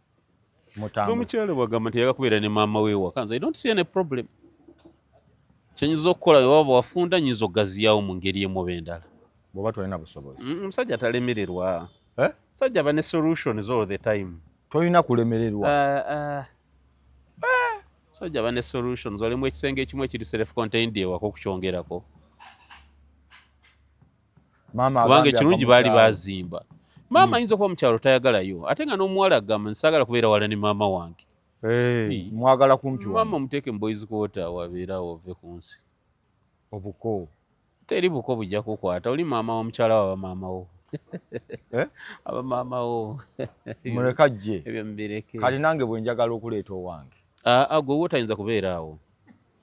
mutambule. Omukyala bwagamba nti yaga kubeera ne maama we ewaka, nze I don't see any problem. Kyenyiza okukola waba wafunda nyiza okugaziyaawo mu ngeri emu oba endala bw'oba tolina busobozi. Omusajja talemererwa. Omusajja aba ne solutions all the time. Tolina kulemererwa. Omusajja aba ne solutions. Olimu ekisenge ekimu ekiri self contained ewaka okukyongerako. Kubanga ekirungi baali bazimba. Maama ayinza okuba mukyalo tayagalayo ate nga n'omuwala agamba nsaagala kubeera wala ne maama wange. Mwagala kumpi wange. Maama omuteeke mu boys quarter wabeerawo ove ku nsi. Obuko teri buko bujja kukwata, oli maama wa mukyala wa maama wo. Aba maama wo. Muleka jje. Ebyo mbireke. Kali nange bwe njagala okuleeta owange. Gwe wotayinza kubeera awo.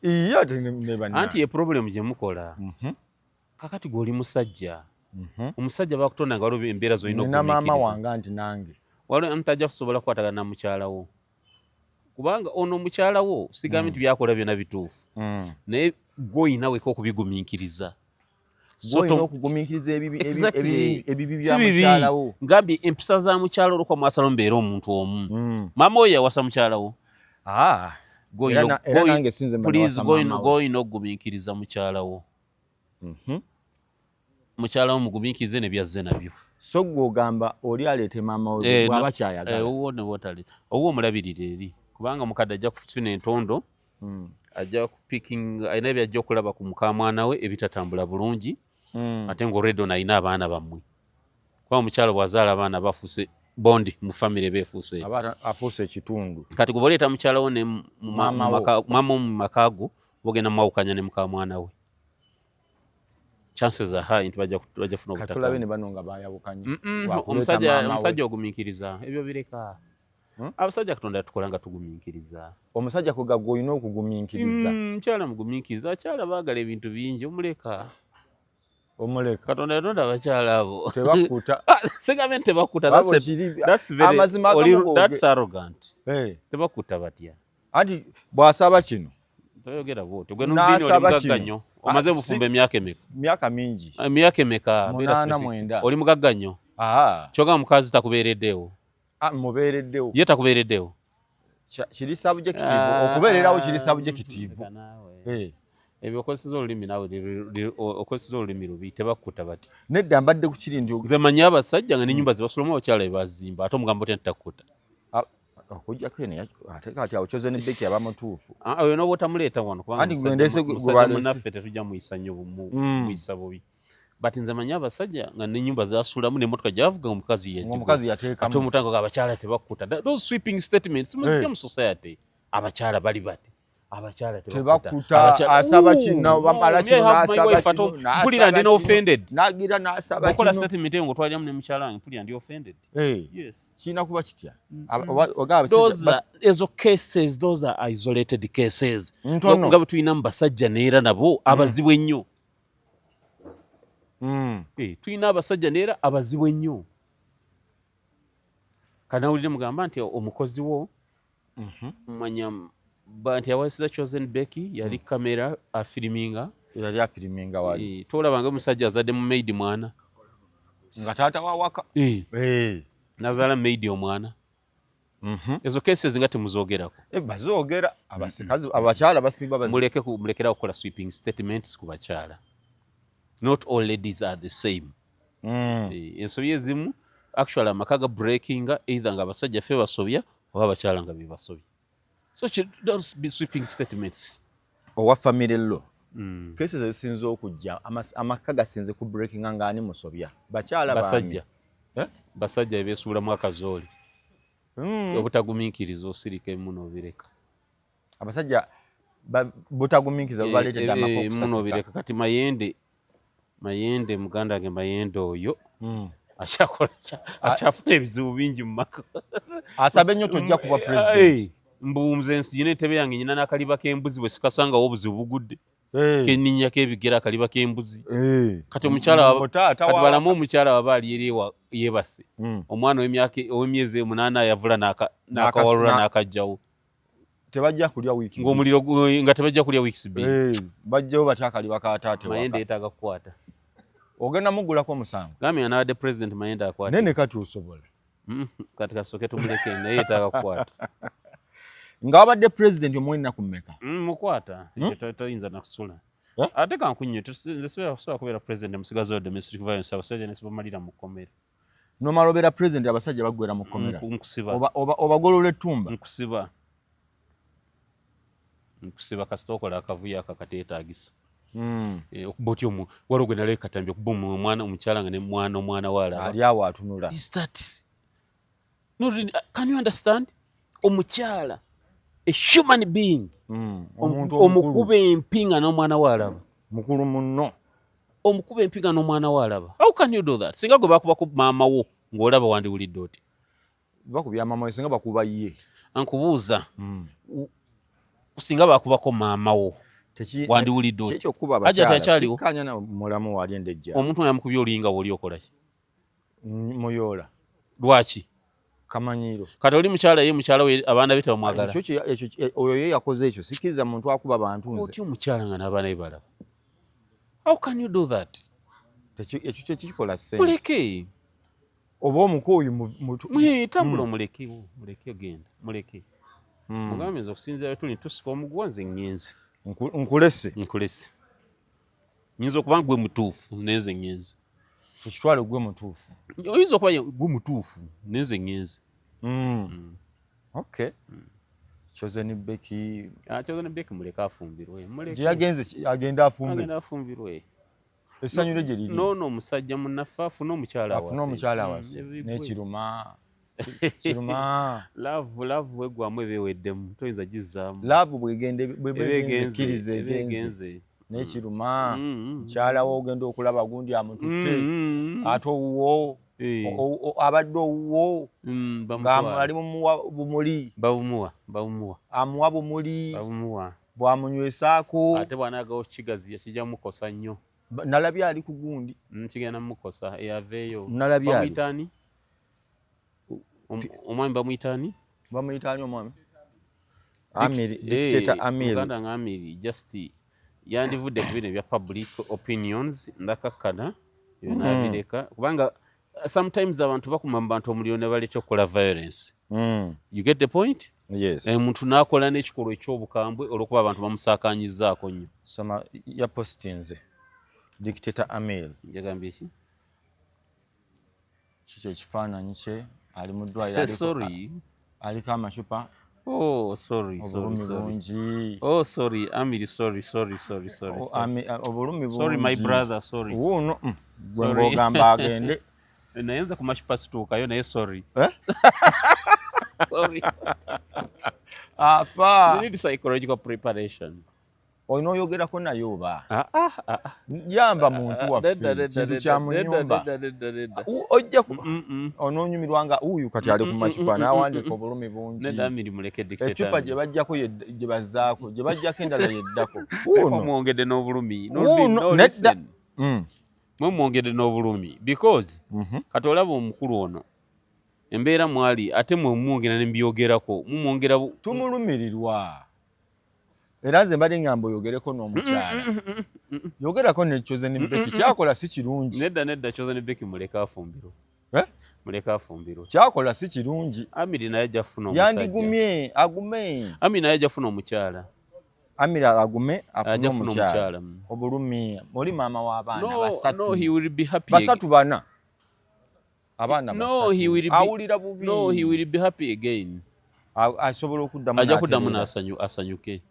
iya ne banna anti ye problem je mukola kakati goli musajja omusajja bakutonda nga lobe embeera zo ino na mama wanga anti nange wale antajja kusobola kwatagana na mukyalawo kubanga ono mukyalawo sigambi nti byakola byonna bituufu naye gwoyinawe ko kubigumiikiriza okugumiikiriza ebibi bya mukyalawo ngambye empisa za mukyalo olwokuba mwasalawo mbeera omuntu omu maama oyo yawasa mukyalawo goyina okugumiikiriza mukyalawo mukyalawo mugumiikirize ne byazze nabyo so gw'ogamba oli aleete maama we bw'aba kyayagala owo omulabirira eri kubanga mukadde ajja kufuna entondo ajja kupikinga ayina byajja okulaba ku mukamwana we ebitatambula bulungi ate ng'olredde ono ayina abaana bammwe kuba mukyalo bw'azaala abaana bafuuse bondi mu famire beefuuse afuuse ekitundu kati gwe baleeta mukyalawo ne maama mu makaago bogenda mwawukanya ne mukamwana we chances are high nti bajja funa obutaka katulabe ne bano nga bayawukanye omusajja ogumiikiriza ebyo bireka abasajja katonda tukola nga tugumiikiriza omusajja kugagwa olina okugumiikiriza mukyala mugumiikiriza akyala baagala ebintu bingi omuleka katonda yatonda abakyala abo tebakuta sigambe tebakuta that's arrogant tebakuta batya anti bw'asaba kino toyogera bwotyo gwe n'oludini oli mugagga nnyo omaze bufumba emyaka mingi emyaka emeka oli mugagga nnyo kyoga mukazi takubeereddewo mubeereddewo ye takubeereddewo kiri subjective okubeererawo kiri subjective ebyo okozesa olulimi nawe okozesa olulimi lubi tebakkuta bati nedda mbadde ku kiri nti nze manyi abasajja nga n'ennyumba zebasulamu abakyala ebazimba ate omugambo te ntitakkuta okujjako ene ate kati awo kyoze ne Becky aba mutuufu oyo n'oba otamuleeta wano kubanga munnaffe tetujja muyisa nnyo muyisa bubi but nze manyi abasajja nga n'ennyumba zasulamu n'emmotoka gyavuga omukazi yateekamu ate omutango nga abakyala tebakkuta those sweeping statements muzijja mu society abakyala bali bati abakyala tebakuta asaba kino bamala kino n'asaba kino mpulira ndi offended nagira n'asaba kino statement eyo ng'otwaliramu ne mukyala wange mpulira ndi offended yes kiina kuba kitya ezo cases those are isolated cases nga bwe tulina mu basajja neera nabo abazibu ennyo tulina abasajja neera abazibu ennyo kanawulire mugamba nti omukozi wo mumanya nti yawasiza Chosen Becky yali kamera afiriminga wali tolabanga omusajja azadde mu maidi mwana nga taata wawaka nazaala maidi omwana ezo cases nga temuzoogerako bazoogera abakyala basimba mulekera okukola sweeping statements ku bakyala not all ladies are the same ensobi ezimu actually amaka ga breakinga either nga abasajja ffe basobya oba abakyala nga bebasobya so those be sweeping statements owa family law cases ezisinze okujja amaka gasinze ku breakinga nga ani musobya bakyala basajja besuulamu akazooli obutagumiikiriza osirika muno obireka abasajja butagumiikiriza baleetedde amaka muno obireka kati mayende muganda wange mayende oyo akyafuna ebizibu bingi mu maka asabe nnyo tojja kuba president mbuumze ensi yina entebe yange nyina n'akaliba k'embuzi bwe sikasangawo obuzibu bugudde kenninyako ebigera akaliba k'embuzi kati omukyala kati balamu omukyala waba ali eri yeebase omwana ow'emyezi 8 yavula n'akawalula n'akajjawo tebajja kulya wiiki ng'omuliro nga tebajja kulya wiiki 2 bajjawo batya akaliba ka taate mayende yeetaaga kukwata ogenda mugulako musango gambye nga n'abadde president mayende akwata nene kati osobola kati kasooke tumuleke naye yeetaaga kukwata nga wabadde president omwena ku mmeka mukwata toyinza nakusula ate kankunnyo nze sisobola kubeera president musigazi wa domestic violence abasajja nesibamalira mu kkomera nomala obeera president abasajja baggwera mu kkomera nkusiba obagolola ettumba nkusiba kasita okola akavuyo akakateetaagisa okuba otya waliwo gwe nalayo katambye okuba omukyala nga omwana waalaba ali awo atunula can you understand omukyala a human being omukuba empinga n'omwana waalaba mukulu munno omukuba empinga n'omwana waalaba how can you do that singa gwe bakubako maama wo ng'olaba wandiwulidde oti bakubya maama we singa bakuba ye ankubuuza singa bakubako maama wo wandiwulidde ekyo kuba Hajjati akyaliwo sikkanya na mulamu wali endejja omuntu yamukubye olinga woli okola ki muyoola lwaki kamanyiiro kati oli mukyala ye mukyala we abaana be tebamwagala oyo ye yakoze ekyo sikkiriza muntu akuba abantu nze otyo omukyala nga n'abaana be balaba how can you do that ekyo kyekikola sense muleke oba omuko oyo tambula muleke genda muleke mugambe nze okusinzira tuli tusika omuguwa nze ŋŋenzi nkulese nyinza okuba gwe mutuufu nenze ŋŋenzi tukitwale gwe mutuufu oyinza okuba gwe mutuufu nenze ŋŋenzi okay Chosen Beki muleke afumbirwe gye yagenze agenda afumbirwe essanyu lye liri no omusajja munnaffe afuna omukyala awase n'ekiruma kiruma love wegwamu ebeweddemu toyinza gizzaamu love bwegenze egenze n'ekiruma mukyala wo ogenda okulaba gundi amututte ate owuwo abadde owuwo ng'ali bumuli amuwa bumuli bw'amunywesaako ate bw'anaagawo kigaziya kijja mukosa nnyo nalabye ali ku gundi kigenda mukosa eyaveeyo nalabye bamuyitaani omwami bamuyitaani omwami dictator Amiri muganda nga Amiri just yandivudde ku bino ebya public opinions ndakakkana yonabireka kubanga sometimes abantu bakuma mu bantu omuliro ne baleeta okukola violence you get the point yes muntu n'akola n'ekikolwa eky'obukambwe olw'okuba abantu bamusaakanyizaako nnyo soma yapostinze dictator Amiri yagambye ki kikyo ekifaananyi kye ali mu ddwaliro aliko amacupa sorry obulumi bungi sorry my brother sorry wuno gwe ng'ogamba agende nayenza ku macupa situukayo naye sorry sorry afa you need psychological preparation olina oyogerako naye oba yamba muntu waffe kintu kya mu nnyumba ojja onoonyumirwa nga uyu kati ali ku macupa n'awandiika obulumi bungi ecupa gye bajjako gye bazzaako gye bajjako endala yeddako mwongedde n'obulumi nedda mwongedde n'obulumi because kati olaba omukulu ono embeera mwali ate mwemwongera ne mbyogerako mumwongera tumulumirirwa era nze mbadde ngamba oyogereko n'omukyala yogerako ne Chosen Beki kyakola si kirungi nedda Chosen Beki muleka afumbiro kyakola si kirungi Amiri naye ajja kufuna omusajja yandigumye agume Amiri naye ajja kufuna omukyala Amiri agume afuna omukyala obulumi oli maama w'abaana basatu bana abaana awulira bubi he will be happy again asobola okuddamu ajja kuddamu n'asanyuke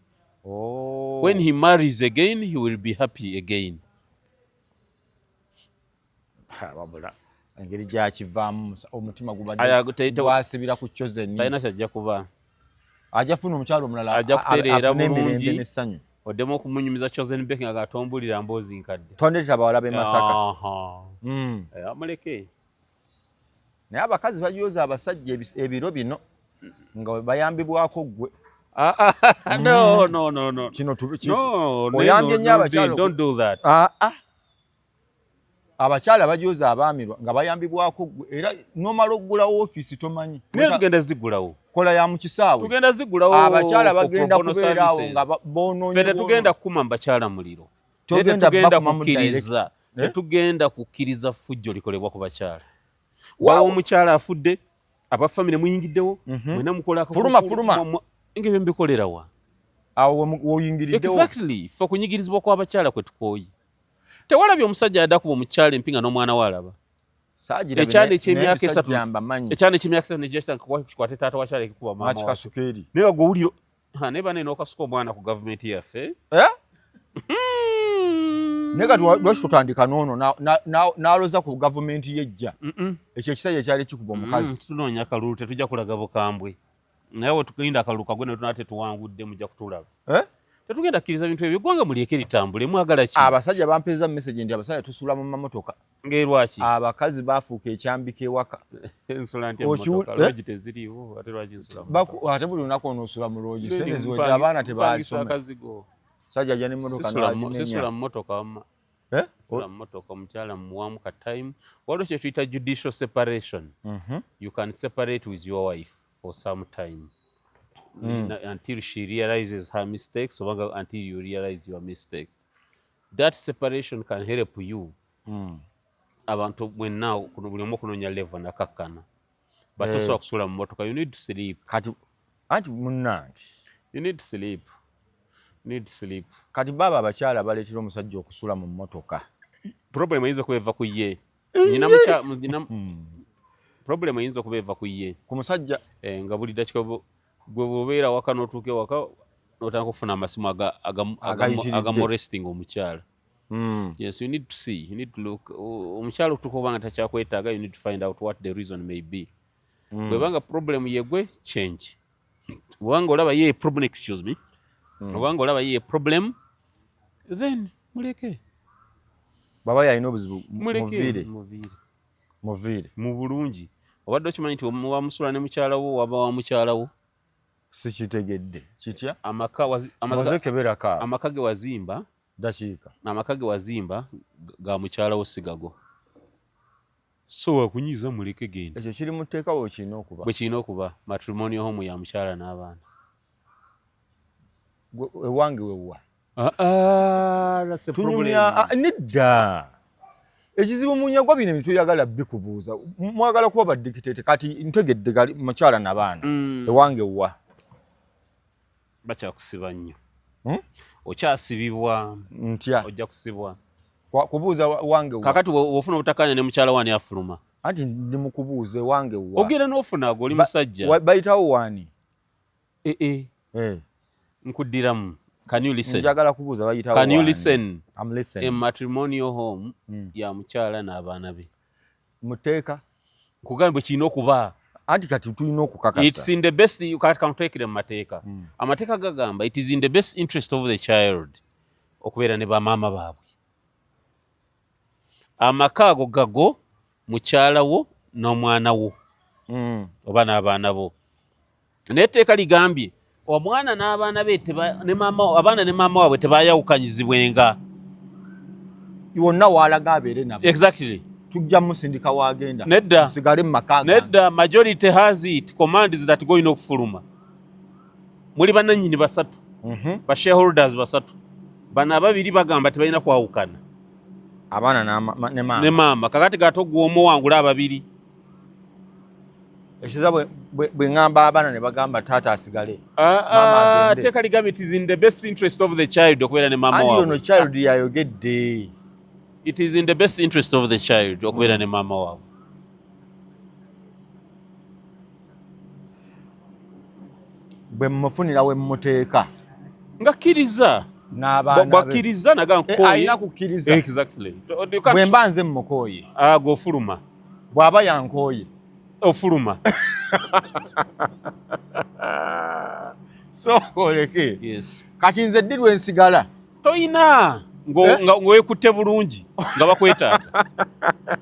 when he marries again he will be happy again wabula engeri gyakivaamu omutima gwasibira ku Chosen talina kyajja kuba ajja funa omukyalo omulala ajja kutereera bulungi oddemu okumunyumiza Chosen Beki nga gatombulira mboozi nkadde tondeta bawala b'e Masaka amuleke naye abakazi bajooza abasajja ebiro bino nga bayambibwako gwe no kino oyambye nnyo abakyala don't do that abakyala bajooza abaami nga bayambibwako gwe era n'omala okugula woofiisi tomanyi naye tugenda zigulawo kola ya mu kisaawe tugenda zigulawo abakyala bagenda kubeera awo nga bonoonye ffe tetugenda kukuma mu bakyala muliro tetugenda kukkiriza ffujjo likolebwa ku bakyala waba omukyala afudde abafamire muyingiddewo mwena mukola fuluma ngebyo mbikolerawa awo woyingiriddewo exactly ffe okunyigirizibwa kw'abakyala kwe tukooyi tewalabye omusajja yaddakuba omukyala empinga n'omwana waalaba ekyanda eky'emyaka esatu nekikwate taata wakyala ekikuba maama naye bagowuliro naye bane n'okasuka omwana ku gavumenti yaffe naye kati lwaki tutandika noono n'aloza ku gavumenti yejja ekyo ekisajja ekyali kikuba omukazi tunoonya akalulu tetujja kulaga bukambwe naye we tugenda akalulu kagwe netuna tetuwangudde mujja kutulaba tetugenda kkiriza bintu ebyo gwanga mulyeke litambule mwagala ki abasajja bampeeza message nti abasajja tusula mu mamotoka ng'erwaki abakazi baafuuka ekyambika ewaka ensula nti emmotoka lwaki teziriiwo ate lwaki nsula ate buli lunaku onoosula mu loogi sente ziwedde abaana tebaalisoma Sajja ajja n'emmotoka n'aginnenya. Sisula mmotoka wamma. Sisula mmotoka omukyala muwamu ka time. Waliwo kye tuyita judicial separation. You can separate with your wife for some time. Until she realizes her mistakes or until you realize your mistakes. That separation can help you. Abantu mwenna buli omu okunoonya level nakakkana. But tosobola kusula mu mmotoka. You need to sleep. Kati anti munnange. You need to sleep. Need to sleep. Kati baba abakyala baleetera omusajja okusula mu mmotoka. Problem eyinza okuba eva ku ye. Problem eyinza okuba eva ku ye. Ku musajja nga buli dakika gwe bw'obeera waka n'otuuka ewaka n'otandika okufuna amasimu agamoresting omukyala. Yes, you need to see. You need to look. Omukyala okutuuka obanga takyakwetaaga, you need to find out what the reason may be. Bwebanga problem yegwe change. Bwebanga olaba ye problem, excuse me. Bwebanga olaba ye problem, then muleke. Baba yalina obuzibu muviire. Mu bulungi. Obadde okimanyi nti muba musula ne mukyala wo waba wa mukyala wo? Sikitegedde. Kitya? Amaka ge wazimba. Dakiika. Amaka ge wazimba ga mukyala wo sigago. So wakunyiza muleke genda. Ekyo kiri mu tteeka bwe kirina okuba. Bwe kirina okuba. Matrimonial home ya mukyala n'abaana. Ewange wewa. That's a problem. Nedda. Ekizibu munyagwa bino ebintu yagala bikubuuza. Mwagala kuba badikitete kati ntegedde gali mukyala n'abaana. Ewange wa. Bakyakusiba nnyo. Okyasibibwa. Ntya. Ojja kusibwa. Kubuuza wange wa. Kakati wofuna obutakkaanya ne mukyala wani afuluma. Anti ndi mu kubuuza wange wa. Ogenda n'ofuna oli musajja. Bayitawo wani. Nkuddiramu. Can you listen? Njagala kubuuza bayitawo wani. Can you listen? I'm listening. A matrimonial home ya mukyala n'abaana be. Muteeka. Kugambye kirina okuba. Anti kati tulina okukakasa. It's in the best, you can't take them mateeka. Amateeka gagamba it is in the best interest of the child okubeera ne bamaama baabwe. Amaka ago gago mukyala wo n'omwana wo oba n'abaana bo. N'etteeka ligambye omwana n'abaana be abaana ne maama waabwe tebayawukanyizibwenga. Yonna waalaga abeere nabo. Exactly. Tujja musindika wagenda. Nedda. Sigale mu maka. Nedda, majority has it commands that go in okufuluma. Muli bannannyini basatu. Ba shareholders basatu. Bano ababiri bagamba tebalina kwawukana. Abaana ne maama. Ne maama. Kakati gato gwomu wangula ababiri. Ekiza bwe ngamba abaana ne bagamba taata asigale. Teeka ligambye it is in the best interest of the child okubeera ne maama waabwe. Ani ono child yayogedde. It is in the best interest of the child okubeera ne maama waabwe. Bwe mmufunira we mmuteeka. Ngakkiriza. N'abaana be. Bwakkiriza naga nkooye. Alina kukkiriza. Exactly. Bwe mba nze mmukooye. G'ofuluma. Bw'aba yankooye. Ofuluma. So oleke. Yes. Kati nze ddi lwe nsigala. Toyina. Ng'oyekutte bulungi nga bakwetaaga.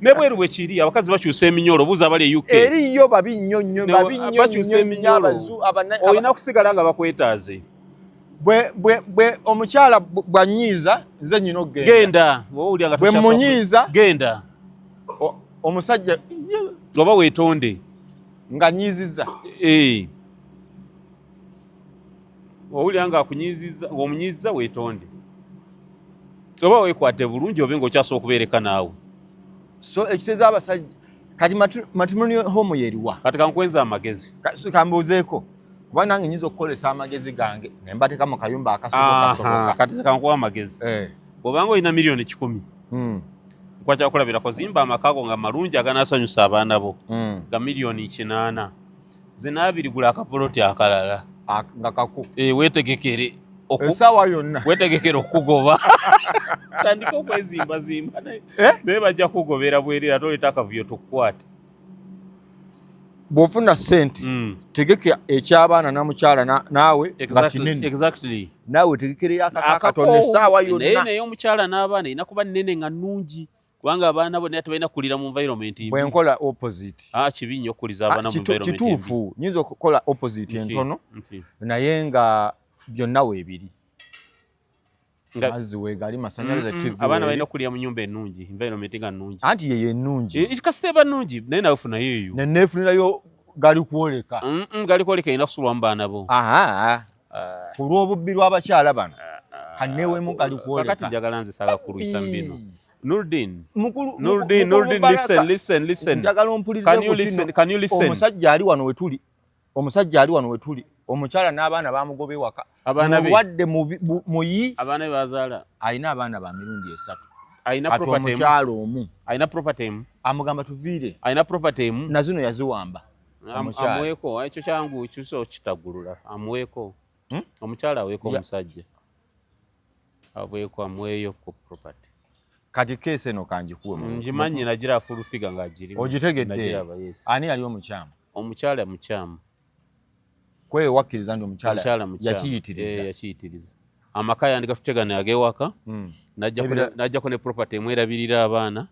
Ne bweru bwe kiri abakazi bakyusa eminyolo buuza abali e UK. Eriyo babi nnyo nnyo bakyusa eminyolo. Olina kusigala nga bakwetaaze. Bwe omukyala bwanyiiza nze nnyina okugenda. Genda. Bwe munyiiza. Genda. Omusajja oba weetonde. Nga nyiizizza. Owulira nga akunyiizizza, ng'omunyiizizza weetonde. Oba weekwate bulungi obe ng'okyasobola okubeereka naawe. So ekitegeeza abasajja kati matrimonial home yeriwa. Kati kankwenza amagezi. Kambuuzeeko. Kuba nange nnyinza okukozesa amagezi gange ne mbateeka mu kayumba akasoboka. Kati kankuwa amagezi. Bw'obanga olina miliyoni 10. Nkwakyala kulabirako zimba amaka go nga malungi aganaasanyusa abaana bo. Ga miliyoni 8. Zena 2 gula akapoloti akalala. Nga kaku. Weetegekere. Essaawa yonna. Weetegekere okugoba. Tandika okwezimba. Naye bajja kugobera bwerera toleeta akavuyo tukukwate. Bw'ofuna ssente tegeke eky'abaana na mukyala naawe nga kinene. Exactly. Naawe tegekere akatono essaawa yonna. Naye omukyala n'abaana erina kuba nnene nga nnungi. Kubanga abaana bo naye tebalina kulira mu environment mbi. Bwe nkola opposite. Kibi nnyo okuliza abaana mu environment mbi. Kituufu nnyinza okukola opposite entono naye nga byonna weebiri. amazzi weegali masannyalaze TV abaana balina okulya mu nnyumba ennungi environment nga nnungi anti yeyo ennungi kasita eba nnungi naye nawe funayo eyo neneefunirayo gali kwoleka gali kwoleka erina kusulwa mu baana bo ku lw'obubbi lw'abakyala bano kanneewemu gali kwoleka kakati njagala nze saaga kulwisa mbino Nurdin, listen. Njagala ompulirize Can you listen? Omusajja ali wano wetuli. Omukyala n'abaana bamugobe waka. Wadde muyi. Abaana bazaala. Alina abaana ba mirundi esatu. Alina property. Omukyala omu. Alina property. Amugamba tuviire. Alina property. Na zino yaziwamba. Amweko, ekyo kyangu kiso kitagulula. Amweko. Omukyala aweeko omusajja. Aweeko amweyo ku property. Kati keese eno kanjikuwe mu njimanyi nagira full figure ng'agirimu ogitegedde ani yali omukyama omukyala mukyamu kwe wakkiriza ndi omukyala yakiyitiriza amaka yandi gatutegana agewaka najjako ne property emwerabirira abaana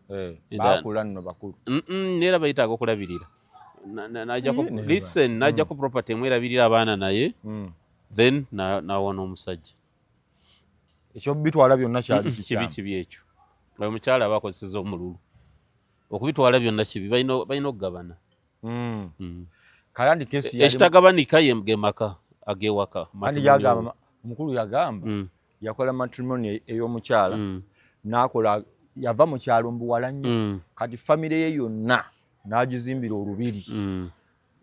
bakula nno bakulu neera bayitaaga okulabirira najjako property emwerabirira abaana naye then nawona omusajja ekyo bitwala byonna kyali kibi ekyo oyo mukyala abakozeseza omululu okubitwala byonna kibi balina okugabana ekitagabanika ge maka agewaka omukulu yagamba yakola matrimony ey'omukyala n'akola yava mu kyalo mbuwala nnyo kati famire ye yonna n'agizimbira olubiri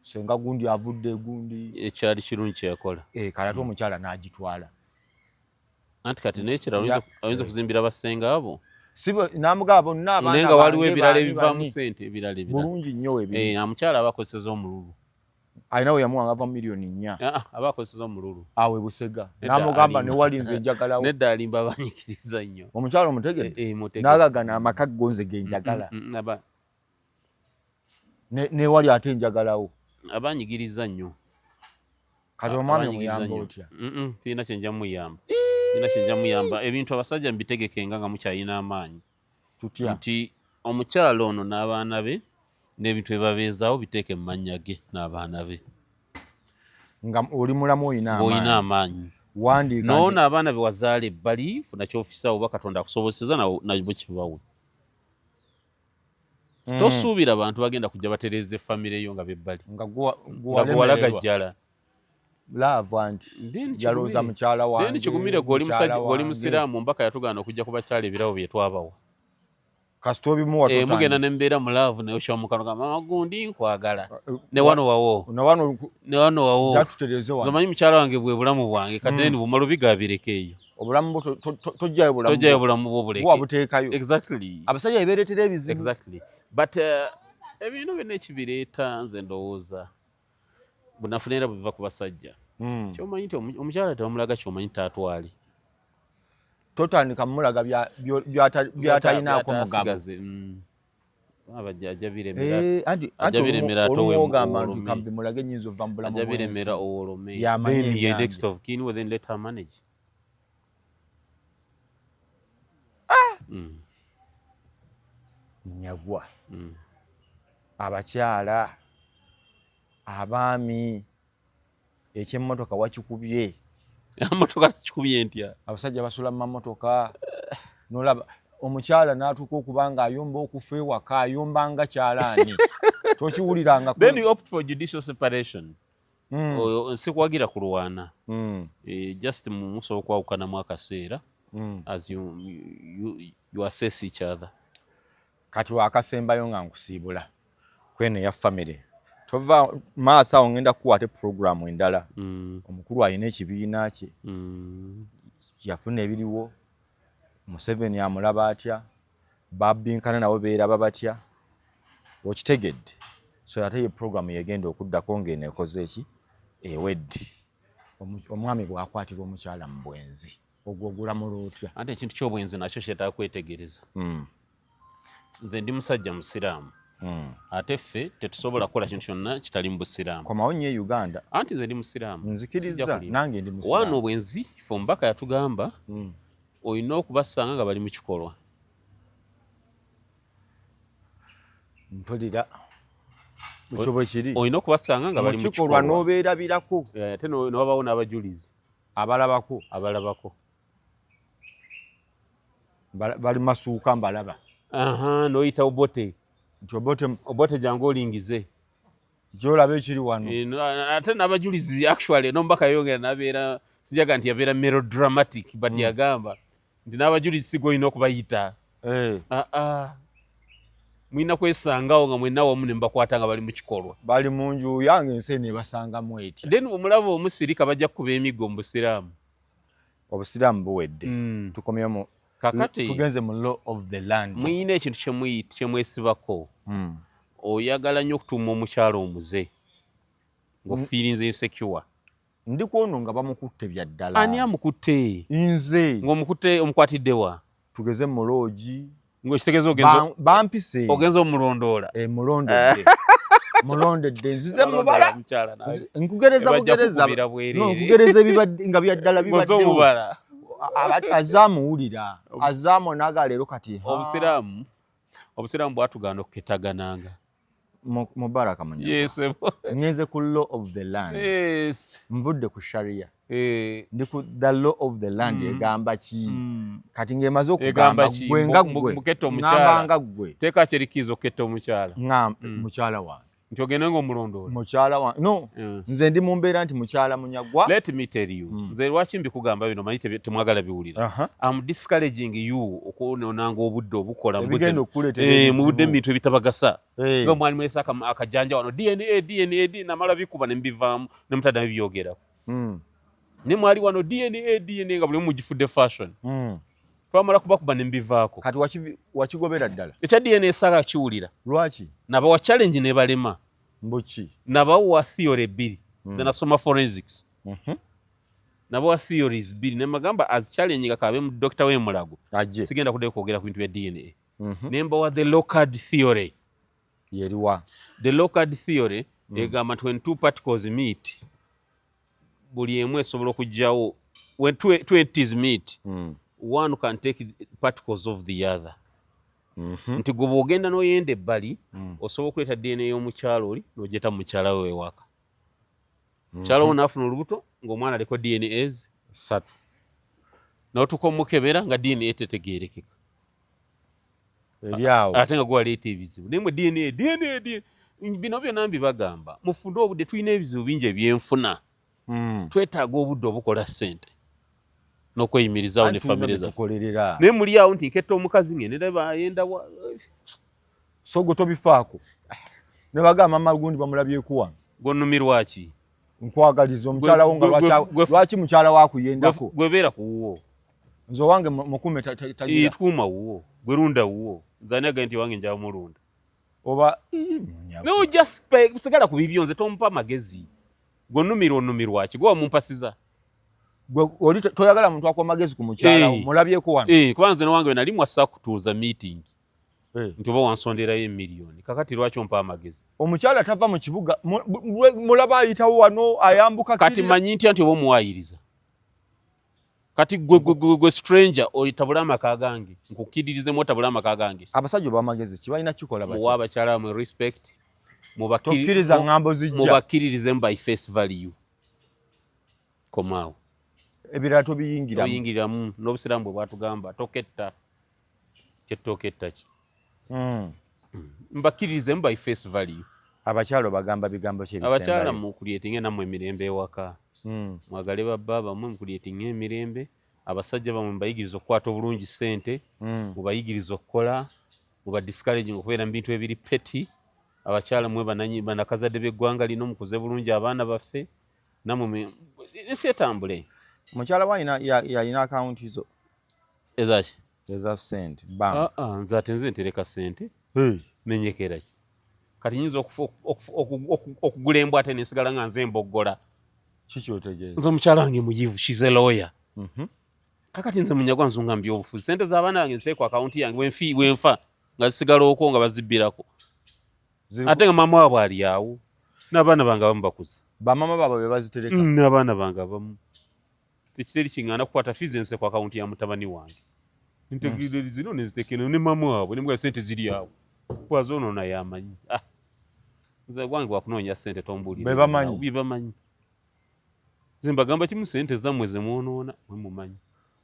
senga gundi avudde gundi ekyali kirungi kyeyakola kati ate omukyala n'agitwala anti kati n'ekirala oyinza okuzimbira basenga abo namugaba bonna abaana naye nga waliwo ebirala ebivaamu ssente ebirala bulungi nnyo ebiri omukyala aba akozeseza omululu alina we yamuwanga ava miliyoni 4 aba akozeseza omululu awe busega namugamba newali nze njagalawo nedda alimba abanyikiriza nnyo omukyala omutegedde n'agagana amaka gonze ge njagala newali ate njagalawo abanyigiriza nnyo kati omwami omuyamba otya tirina kyenja muyamba ebintu abasajja mbitegekenga nga mukyalina amaanyi nti omukyala ono n'abaana be n'ebintu ebabeezaawo biteeke mu mannya ge n'abaana be nga oli mulamu oyina amaanyi noono abaana be wazaala ebbali funa kyofisa oba katonda akusobozeseza nabo kibawe tosuubira abantu bagenda kujja batereeza effamire yo nga bebbali nga guwalagajjala yalooza mukyala wange kigumire gw'oli musiraamu mbaka yatugaana okujja ku bakyala ebirabo bye twabawa kasita obimuwa mugenda ne mbeera mu laavu naye oshyira mukano ga mama gundi nkwagala ne wano wawo zomanyi mukyala wange bwe bulamu bwange kadeni bumala obigabireko eyo obulamu tojjayo bulamu bwobuteekayo abasajja ebeeretera ebizibu but ebintu byonna ekibireeta nze ndowooza bunafuna era bubiva ku basajja kyomanyi nti omukyala tebamulaga kyomanyi tatwale totandika mulaga byatalinaako mugabo ajja biremera mulage nyinza ova mu bulamu ajja biremera owolome next of kin then let her manage nyagwa abakyala abaami ekyemmotoka wakikubye motoka takikubye ntya abasajja basula mu mamotoka nolaba omukyala n'atuuka okuba nga ayomba okufa ewaka ayomba nga kyalaani tokiwuliranga then you opt for judicial separation nsikwagira kulwana just musobola okwawukanamu akaseera as you assess each other kati wakasembayo nga nkusiibula kweno eya famire tova maaso awo ngenda kukwata programu endala omukulu alina ekibiina kye yafuna ebiriwo Museveni amulaba atya babbinkana nabo beeraba batya okitegedde so ate ye programu yegenda okuddako ng'eno ekoze eki ewedde omwami bw'akwatirwa omukyala mu bwenzi ogwo ogulamula otya ate ekintu ky'obwenzi nakyo kyetaaga kwetegereza nze ndi musajja musiraamu ate ffe tetusobola kukola kintu kyonna kitali mu busiraamu komawo nnyo e Uganda anti nze ndi musiraamu nzikiriza nange ndi musiraamu wano obwenzi ffe omubaka yatugamba olina okubasanga nga bali mu kikolwa mpulira ekyo bwe kiri olina okubasanga nga bali mu kikolwa n'obeerabirako ate newabawo n'abajulizi abalabako bali masuuka mbalaba. N'oyita Obote. Nti Obote jangu olingize. Gy'olaba ekiri wano. Ate n'abajulizi actually n'omubaka yayongera n'abeera sijaga nti yabeera melodramatic but yagamba nti n'abajulizi si gw'olina okubayita. Mwina kwesangawo nga mwenna wamu ne mbakwata nga bali mu kikolwa. Bali mu nju yange ensi nebasangamu eti. Then omulaba omusirika bajja kukuba emiggo mu Busiraamu. Obusiraamu buwedde. Tukomyemu kakati tugenze mu law of the land. Muyina ekintu kyemwesibako. Oyagala nnyo okutuuma omukyalo omuze ng'ofiirinze insecure. Ndi kwono nga bamukutte bya ddala. Ani amukutte? Nze. Ng'omukutte omukwatidde wa? Tugeze mu loogi. Ng'okitegeza ogenza bampise. Ogenza omulondoola. Mulondedde. Mulondedde nzize mubala. Nkugereza bugereza. No, nkugereza ebibadde nga bya ddala bibadde. Bozo mubala. Azaamuwulira. Azaamu naga leero kati. Obusiraamu bwatugaana okuketagananga. Mubaraka munya. Yes. Nyenze ku law of the land. Yes. Mvudde ku sharia. Ndi ku the law of the land egamba ki? Kati ngemaze okugamba gwe nga gwe. Ngamba nga gwe. Teeka kyerikizo oketta omukyala. Mukyala wange. Nti ogenda ng'omulondoola. Mukyala wange. No. Nze ndi mu mbeera nti mukyala munyagwa. Let me tell you. Nze lwaki mbikugamba bino manyi temwagala biwulira. I'm discouraging you okwononanga obudde obukola mu budde bintu ebitabagasa. Nga mwali mulesa akajanja wano DNA namala bikuba ne mbivaamu ne mutaddamu byogerako. Ne mwali wano DNA nga buli mugifudde fashion. Twamala kubakuba ne mbivaako. Kati wakigobera ddala. Ekya DNA saga kiwulira. Lwaki? Nabawa challenge ne balema. Mbuki. Nabawa theory 2. Nze nasoma forensics. Nabawa theories 2 ne magamba as challenge nga kabe mu Dr. Wemulago. Sigenda kudde kwogera ku bintu bya DNA. Ne mbawa the locard theory. Yeriwa. The locard theory egamba when two particles meet buli emu esobola okujjawo when two entities meet. One can take particles of the other. Nti gwe bw'ogenda n'oyenda ebbali osobola okuleeta DNA y'omukyalo oli n'ogyeta mu mukyala we ewaka. Mukyala wo n'afuna olubuto ng'omwana aliko DNAs 3. N'otuuka omukebera nga DNA tetegeerekeka. Eryawo. Ate nga gwaleeta ebizibu. Naye mwe DNA. Bino byonna mbibagamba. Mufunde obudde tulina ebizibu bingi ebyenfuna. Twetaaga obudde obukola ssente. N'okweyimirizawo ne famire zaffe. Naye muli awo nti nketta omukazi ngende bayenda wa. So gwe tobifaako. Ne bagamba mama gundi bamulabyeku wano. Gonnumirwa ki? Nkwagaliza omukyala wo nga lwaki mukyala wakuyendako. Gwe beera ku wuwo. Nze wange mukume tagira. Tukuma wuwo. Gwe runda wuwo. Nzani aga nti wange njaba mulunda. Oba no just sigala ku bibyo nze tompa amagezi. Gonnumirwa ki? Gwe mumpasiza. Oli toyagala muntu akwa magezi ku mukyala mulabyeko wano. Kuba nze wange nali mwassa kutuuza meeting. Nti oba wansonderayo emiliyoni. Kakati lwaki ompa amagezi? Omukyala tava mu kibuga mulaba ayitawo wano ayambuka kati manyi nti oba omuwayiriza. Kati gwe stranger oyitabula amaka gange. Nkukiririzemu otabula amaka gange. Abasajja b'amagezi kibalina kikola baki? Muwa abakyala mu respect. Tokkiriza ngambo zijja. Mubakiririzemu by face value. Komaawo. Ebirala tobiyingiramu. Tobiyingiramu n'obusiraamu bwe bwatugamba toketta. Kyetoketta ki? Mbakiririzemu by face value. Abakyalo bagamba bigambo ky'ebisembayo. Abakyala mu kulyetinga namwe emirembe ewaka. Mwagale babba bamwe mu kulyetinga emirembe. Abasajja bamwe mbayigiriza okukwata obulungi ssente. Mubayigiriza okukola. Muba discouraging okubeera mu bintu ebiri petty. Abakyala mwe banakazadde b'eggwanga lino mukuze bulungi abaana baffe. Namwe ensi etambule. Mukyala wa yalina akaunti zo. Ezaki? Eza sente. Bank. Nze ate nze ntereka sente. Menyekera ki? Kati nyinza okugula embwa ate nesigala nga nze mboggola. Kiki otegeeza? Nze omukyala wange muyivu, she's a lawyer. Kakati nze munyagwa nzunga mbyobufuzi. Sente z'abaana bange nziteeka ku akaunti yange wenfa nga zisigala okwo nga bazibbirako. Ate nga mama waabwe ali awo. N'abaana bange abamu bakuze. Bamama baabwe be bazitereka? N'abaana bange abamu. Tekiteri kingana kukwata fizi nse ku akaunti ya mutabani wange. Ntegirire zino nezitekeno ne mama waabwe ne mbwa sente ziri awo. Kwazo ono na yamanyi. Nze gwange wakunoonya sente tombulira. Bebamanyi. Zimba gamba kimu sente zammwe ze mwonoona mwe mumanyi.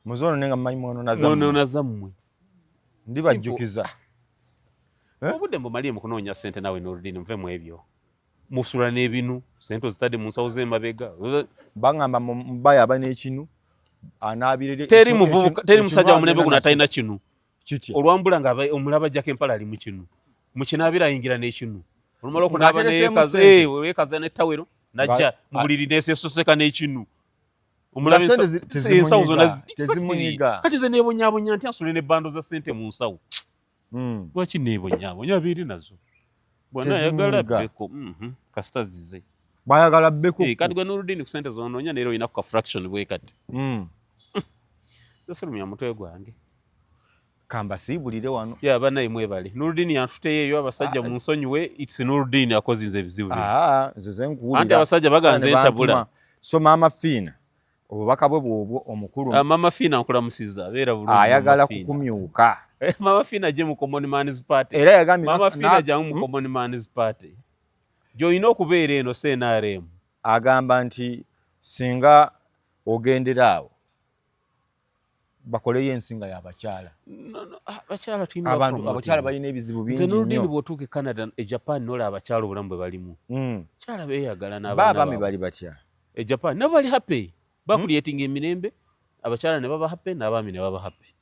Muzono nenga mmanyi mwonoona zammwe. Mwonoona zammwe. ndibajjukiza obudde mbumaliye mu kunoonya ssente nawe Nuruddin nve mu ebyo musula n'ebinu ssente ozitadde mu nsawo z'emabega baŋŋamba mbaya aba n'ekinu anaabirire teri musajja wa mulembe guno atalina kinu olwambula nga omulaba jjako empala ali mu kinu mu kinaabira ayingira n'ekinu olumala okunaaba neekaza n'ettawero najja mu buliri neesesoseka n'ekinu omulaba ensawo zonna kati ze neebonyaabonya nti asule n'ebbando za ssente mu nsawo lwaki neebonyaabonya biiri nazo bwana ayagala bbeko kasita zize bayagala bbeko kati gwe Nuruddin ku ssente zonoonya neera olina ku ka fraction bwe kati zesulumya mutwe gwange kamba siibulire wano bannaye mwebale Nuruddin yantuteeyo abasajja mu nsonyiwe it's Nuruddin akozinze ebizibu nze zenkuwulira anti abasajja baganze entabula so maama Fiina obubaka bwe bwobwo omukulu maama Fiina nkulamusiza abeera bulungi ayagala kukumyuka Mama Fiina je mu Common Man's Party era yagambye Mama Fiina jangu mu Common Man's Party joyina okubeera eno CNRM agamba nti singa ogendera awo bakoleyo ensinga y'abakyala abakyala tulina abantu abakyala balina ebizibu bingi nnyo Nuruddin bw'otuuka e Canada e Japan nola abakyala obulamu bwe balimu kyala beeyagala n'abaana baami bali batya e Japan nabo bali happy bakulietinga emirembe abakyala ne baba happy n'abaami ne baba happy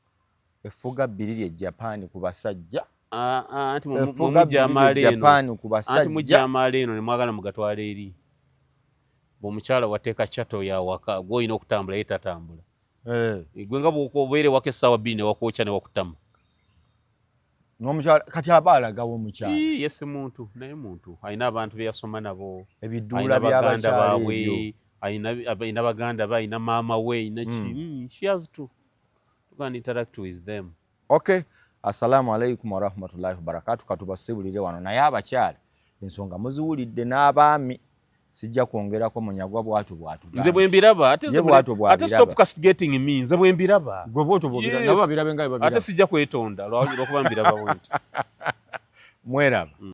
effuga bbiri lye Japan ku basajja anti mujamaala eno ne mwagala mugatwala eri bw'omukyala wateeka kyato yawaka gw'olina okutambula ye tatambula gwe nga bw'obeere waka essaawa bbiri ne wakwokya ne wakutama n'omukyala kati aba alagawo omukyala yesi muntu naye muntu alina abantu be yasoma nabo ebiduula by'abakyala ebyo alina baganda be alina maama we alina ki she has to can interact with them. Okay, assalamu alaikum warahmatullahi wabarakatuh. Katubasibulire wano naye abakyala ensonga muziwulidde n'abaami sijja kwongerako munyagwa bwatu nze bwe mbiraba ate stop castigating me nze bwe mbiraba gwe bwatu bwobira nabo babirabe nga babiraba ate sijja kwetonda lw'okuba mbiraba bwenti mweraba